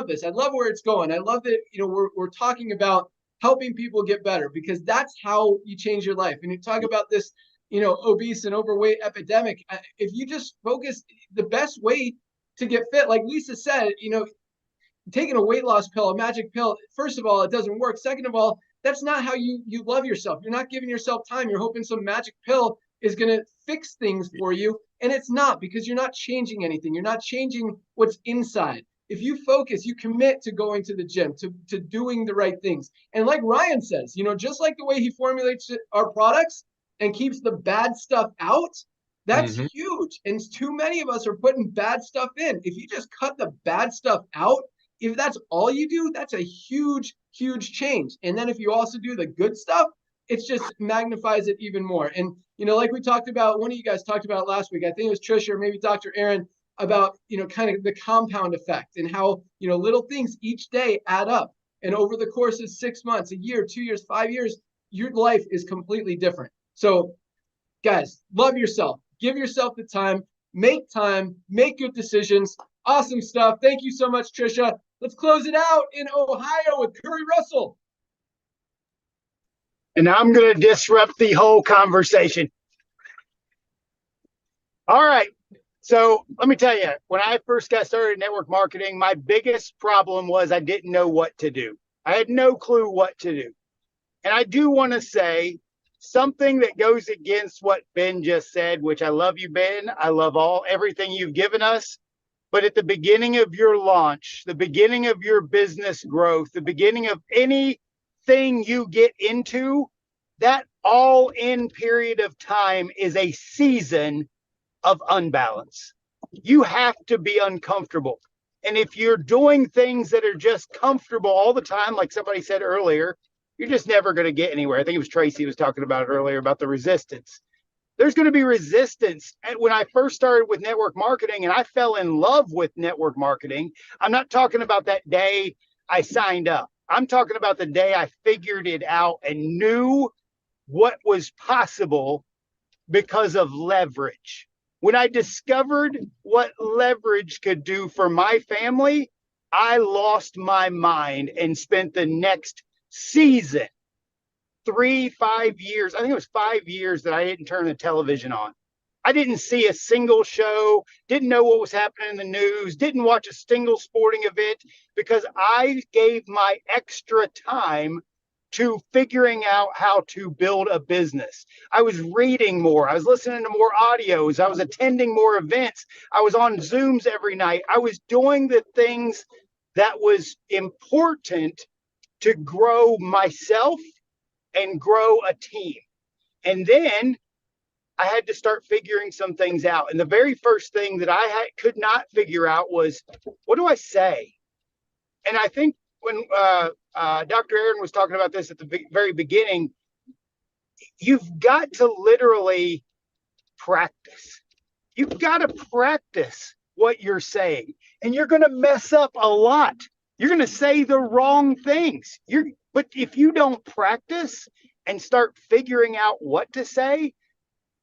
this. I love where it's going. I love that we're talking about helping people get better, because that's how you change your life. And you talk about this, obese and overweight epidemic. If you just focus, the best way to get fit, like Lisa said, taking a weight loss pill, a magic pill, first of all, it doesn't work. Second of all, that's not how you love yourself. You're not giving yourself time. You're hoping some magic pill is going to fix things for you. And it's not, because you're not changing anything. You're not changing what's inside. If you focus, you commit to going to the gym, to doing the right things. And like Ryan says, just like the way he formulates our products and keeps the bad stuff out, that's huge. And too many of us are putting bad stuff in. If you just cut the bad stuff out, if that's all you do, that's a huge, huge change. And then if you also do the good stuff, it just magnifies it even more. And, like we talked about, one of you guys talked about last week, I think it was Trisha or maybe Dr. Aaron, about, kind of the compound effect and how, little things each day add up. And over the course of 6 months, a year, 2 years, 5 years, your life is completely different. So guys, love yourself, give yourself the time, make good decisions. Awesome stuff. Thank you so much, Trisha. Let's close it out in Ohio with Curry Russell. And I'm going to disrupt the whole conversation. All right. So let me tell you, when I first got started in network marketing, my biggest problem was I didn't know what to do. I had no clue what to do. And I do want to say something that goes against what Ben just said, which I love you, Ben. I love everything you've given us. But at the beginning of your launch, the beginning of your business growth, the beginning of anything you get into, that all-in period of time is a season of unbalance. You have to be uncomfortable. And if you're doing things that are just comfortable all the time, like somebody said earlier, you're just never going to get anywhere. I think it was Tracy was talking about it earlier about the resistance. There's going to be resistance. And when I first started with network marketing and I fell in love with network marketing, I'm not talking about that day I signed up. I'm talking about the day I figured it out and knew what was possible because of leverage. When I discovered what leverage could do for my family, I lost my mind and spent the next season, 5 years, I think it was 5 years that I didn't turn the television on. I didn't see a single show, didn't know what was happening in the news, didn't watch a single sporting event, because I gave my extra time to figuring out how to build a business. I was reading more. I was listening to more audios. I was attending more events. I was on Zooms every night. I was doing the things that was important to grow myself and grow a team. And then I had to start figuring some things out. And the very first thing that I could not figure out was, what do I say? And I think when Dr. Aaron was talking about this at the very beginning, you've got to literally practice. You've got to practice what you're saying, and you're going to mess up a lot. You're going to say the wrong things. But if you don't practice and start figuring out what to say,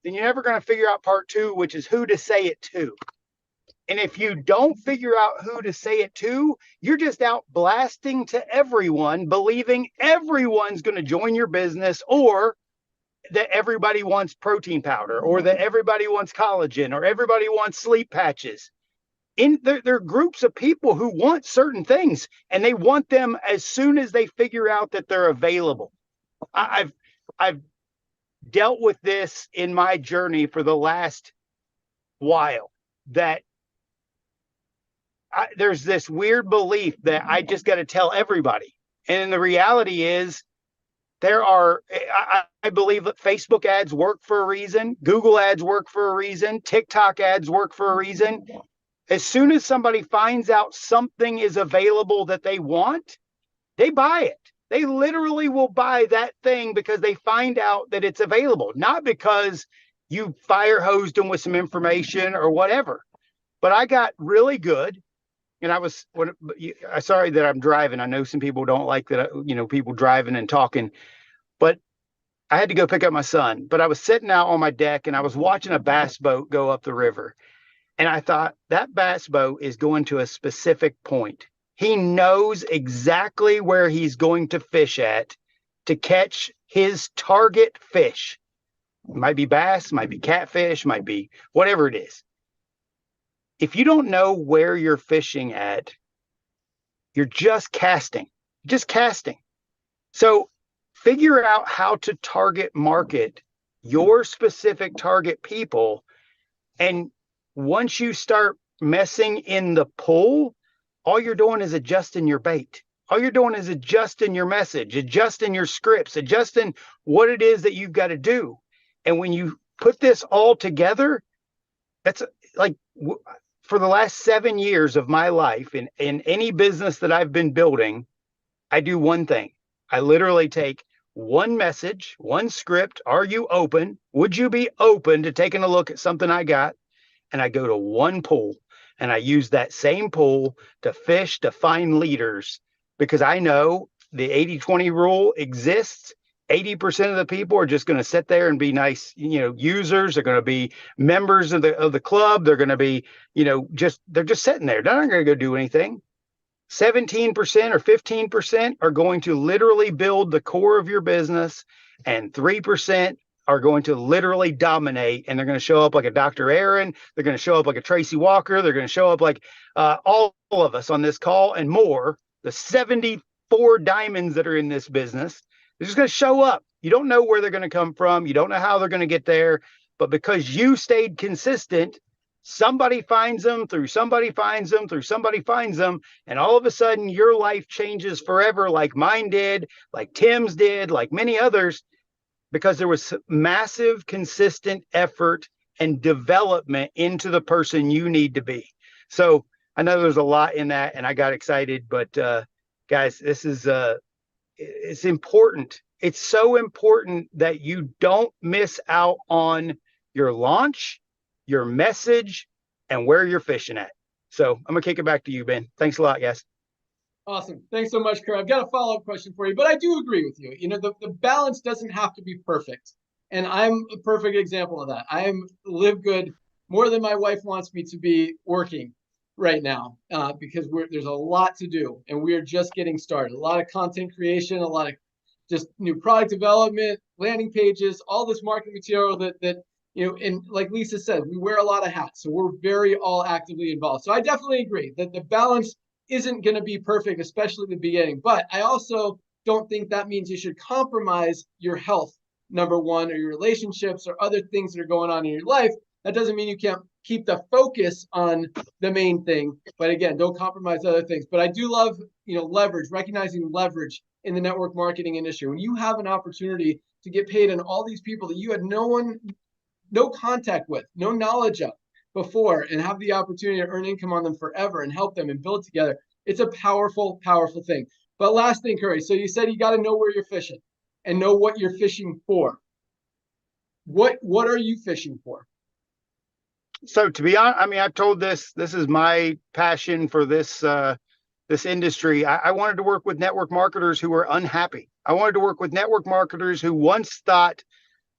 then you're never going to figure out part two, which is who to say it to. And if you don't figure out who to say it to, you're just out blasting to everyone, believing everyone's going to join your business, or that everybody wants protein powder, or that everybody wants collagen, or everybody wants sleep patches. There are groups of people who want certain things, and they want them as soon as they figure out that they're available. I've dealt with this in my journey for the last while, that there's this weird belief that I just got to tell everybody. And the reality is, I believe that Facebook ads work for a reason. Google ads work for a reason. TikTok ads work for a reason. As soon as somebody finds out something is available that they want, they buy it. They literally will buy that thing because they find out that it's available, not because you fire hosed them with some information or whatever. But I got really good. And sorry that I'm driving. I know some people don't like that, people driving and talking, but I had to go pick up my son. But I was sitting out on my deck and I was watching a bass boat go up the river. And I thought, that bass boat is going to a specific point. He knows exactly where he's going to fish at to catch his target fish. It might be bass, might be catfish, might be whatever it is. If you don't know where you're fishing at, you're just casting. So figure out how to target market your specific target people. And once you start messing in the pool, all you're doing is adjusting your bait. All you're doing is adjusting your message, adjusting your scripts, adjusting what it is that you've got to do. And when you put this all together, that's like, for the last 7 years of my life, in any business that I've been building, I do one thing. I literally take one message, one script. Are you open? Would you be open to taking a look at something I got? And I go to one pool, and I use that same pool to fish, to find leaders, because I know the 80-20 rule exists. 80% of the people are just going to sit there and be nice, users. They're going to be members of the club. They're going to be, they're just sitting there. They're not going to go do anything. 17% or 15% are going to literally build the core of your business, and 3% are going to literally dominate, and they're going to show up like a Dr. Aaron. They're going to show up like a Tracy Walker. They're going to show up like all of us on this call and more. The 74 diamonds that are in this business, they're just going to show up. You don't know where they're going to come from. You don't know how they're going to get there. But because you stayed consistent, somebody finds them, through somebody finds them, through somebody finds them. And all of a sudden, your life changes forever, like mine did, like Tim's did, like many others, because there was massive, consistent effort and development into the person you need to be. So I know there's a lot in that, and I got excited. But guys, this is it's important. It's so important that you don't miss out on your launch, your message, and where you're fishing at. So I'm gonna kick it back to you, Ben. Thanks a lot, guys. Awesome. Thanks so much, Kurt. I've got a follow-up question for you, but I do agree with you. The balance doesn't have to be perfect. And I'm a perfect example of that. I am LiveGood more than my wife wants me to be working. right now because there's a lot to do and we're just getting started. A lot of content creation, a lot of just new product development, landing pages, all this marketing material that and like Lisa said, we wear a lot of hats, so we're very all actively involved. So I definitely agree that the balance isn't going to be perfect, especially at the beginning. But I also don't think that means you should compromise your health, number one, or your relationships or other things that are going on in your life. That doesn't mean you can't keep the focus on the main thing. But again, don't compromise other things. But I do love, leverage, recognizing leverage in the network marketing industry. When you have an opportunity to get paid on all these people that you had no contact with, no knowledge of before, and have the opportunity to earn income on them forever and help them and build together, it's a powerful, powerful thing. But last thing, Curry, so you said you got to know where you're fishing and know what you're fishing for. What are you fishing for? So to be honest, I mean, I've told this is my passion for this industry. I wanted to work with network marketers who were unhappy. I wanted to work with network marketers who once thought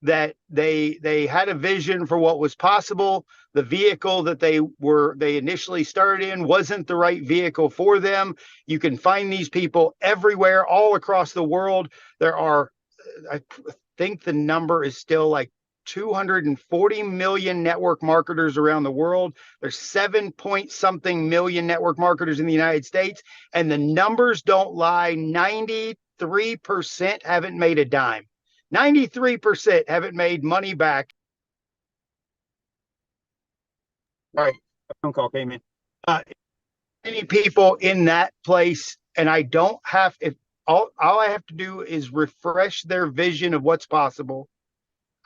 that they had a vision for what was possible. The vehicle that they initially started in wasn't the right vehicle for them. You can find these people everywhere, all across the world. There are, I think the number is still like 240 million network marketers around the world. There's 7-point-something million network marketers in the United States, and the numbers don't lie. 93% haven't made a dime. 93% haven't made money back. All right, a phone call came in. Many people in that place, and I don't have, if all I have to do is refresh their vision of what's possible.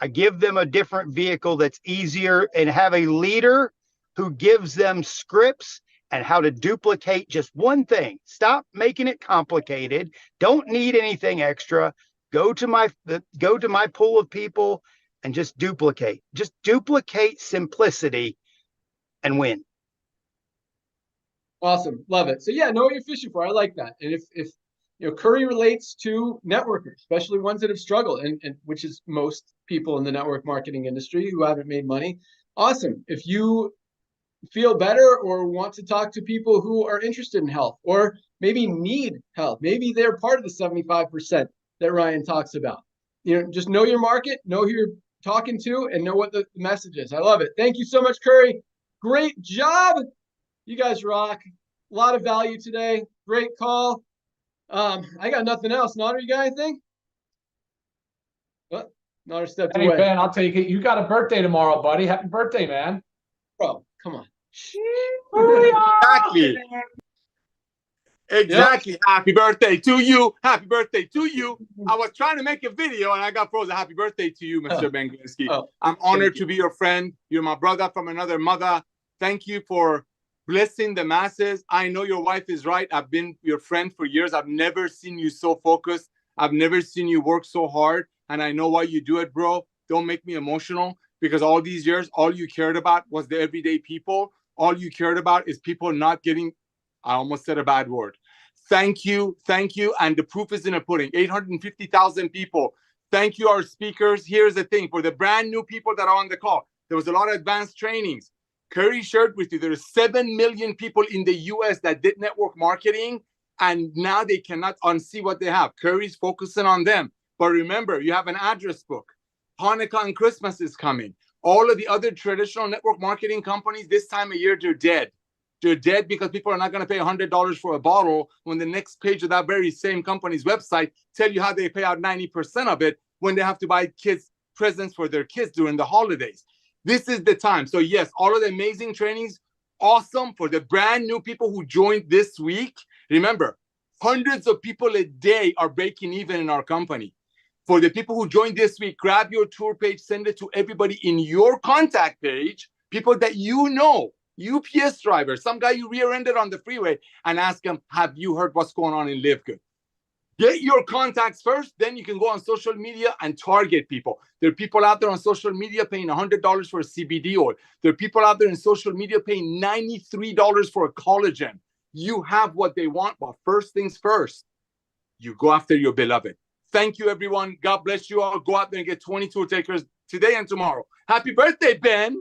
I give them a different vehicle that's easier and have a leader who gives them scripts and how to duplicate just one thing. Stop making it complicated. Don't need anything extra. Go to my pool of people and just duplicate. Just duplicate simplicity and win. Awesome. Love it. So yeah, know what you're fishing for. I like that. And if Curry relates to networkers, especially ones that have struggled, and which is most people in the network marketing industry who haven't made money. Awesome. If you feel better or want to talk to people who are interested in health or maybe need help, maybe they're part of the 75% that Ryan talks about. Just know your market, know who you're talking to, and know what the message is. I love it. Thank you so much, Curry. Great job. You guys rock. A lot of value today. Great call. I got nothing else. Nader, you got anything? Oh, Nader stepped away. Hey, Ben, I'll take it. You got a birthday tomorrow, buddy. Happy birthday, man. Bro, come on. Exactly. Yep. Happy birthday to you. Happy birthday to you. I was trying to make a video and I got frozen. Happy birthday to you, Mr. Ben Glinsky. I'm honored to be your friend. You're my brother from another mother. Thank you for blessing the masses. I know your wife is right. I've been your friend for years. I've never seen you so focused. I've never seen you work so hard. And I know why you do it, bro. Don't make me emotional, because all these years, all you cared about was the everyday people. All you cared about is people not getting, I almost said a bad word. Thank you. Thank you. And the proof is in the pudding. 850,000 people. Thank you, our speakers. Here's the thing. For the brand new people that are on the call, there was a lot of advanced trainings. Curry shared with you, there are 7 million people in the US that did network marketing, and now they cannot unsee what they have. Curry's focusing on them. But remember, you have an address book. Hanukkah and Christmas is coming. All of the other traditional network marketing companies, this time of year, they're dead. They're dead because people are not going to pay $100 for a bottle when the next page of that very same company's website tell you how they pay out 90% of it when they have to buy kids presents for their kids during the holidays. This is the time. So yes, all of the amazing trainings, awesome. For the brand new people who joined this week, remember, hundreds of people a day are breaking even in our company. For the people who joined this week, grab your tour page, send it to everybody in your contact page, people that you know, UPS drivers, some guy you rear-ended on the freeway, and ask him, have you heard what's going on in LiveGood? Get your contacts first, then you can go on social media and target people. There are people out there on social media paying $100 for a CBD oil. There are people out there in social media paying $93 for a collagen. You have what they want, but first things first, you go after your beloved. Thank you, everyone. God bless you all. Go out there and get 20 tour takers today and tomorrow. Happy birthday, Ben.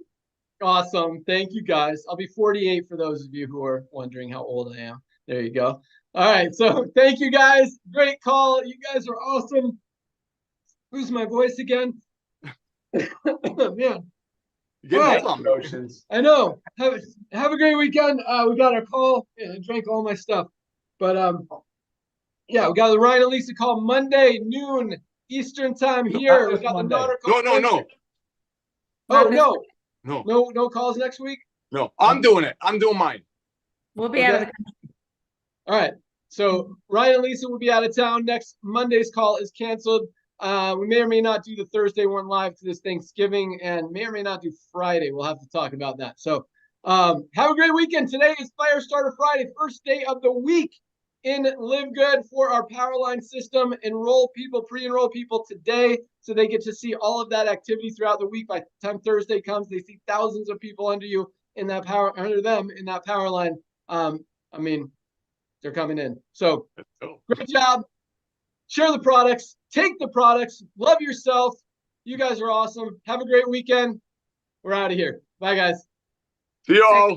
Awesome. Thank you, guys. I'll be 48 for those of you who are wondering how old I am. There you go. All right. So thank you, guys. Great call. You guys are awesome. Lose my voice again. Man. Get All right. head on motions. I know. Have a great weekend. We got our call. Yeah, I drank all my stuff. But yeah, we got the Ryan and Lisa call Monday, noon Eastern time here. We got Monday. the daughter call. No. Oh, no calls next week? No, I'm doing it. I'm doing mine. We'll be out of the All right. So Ryan and Lisa will be out of town. Next Monday's call is canceled. We may or may not do the Thursday one live to this Thanksgiving, and may or may not do Friday. We'll have to talk about that. So have a great weekend. Today is Firestarter Friday, first day of the week in LiveGood for our Powerline system. Pre-enroll people today, so they get to see all of that activity throughout the week. By the time Thursday comes, they see thousands of people under them in that Powerline. I mean, they're coming in. So great job. Share the products, take the products, love yourself. You guys are awesome. Have a great weekend. We're out of here. Bye, guys. See y'all.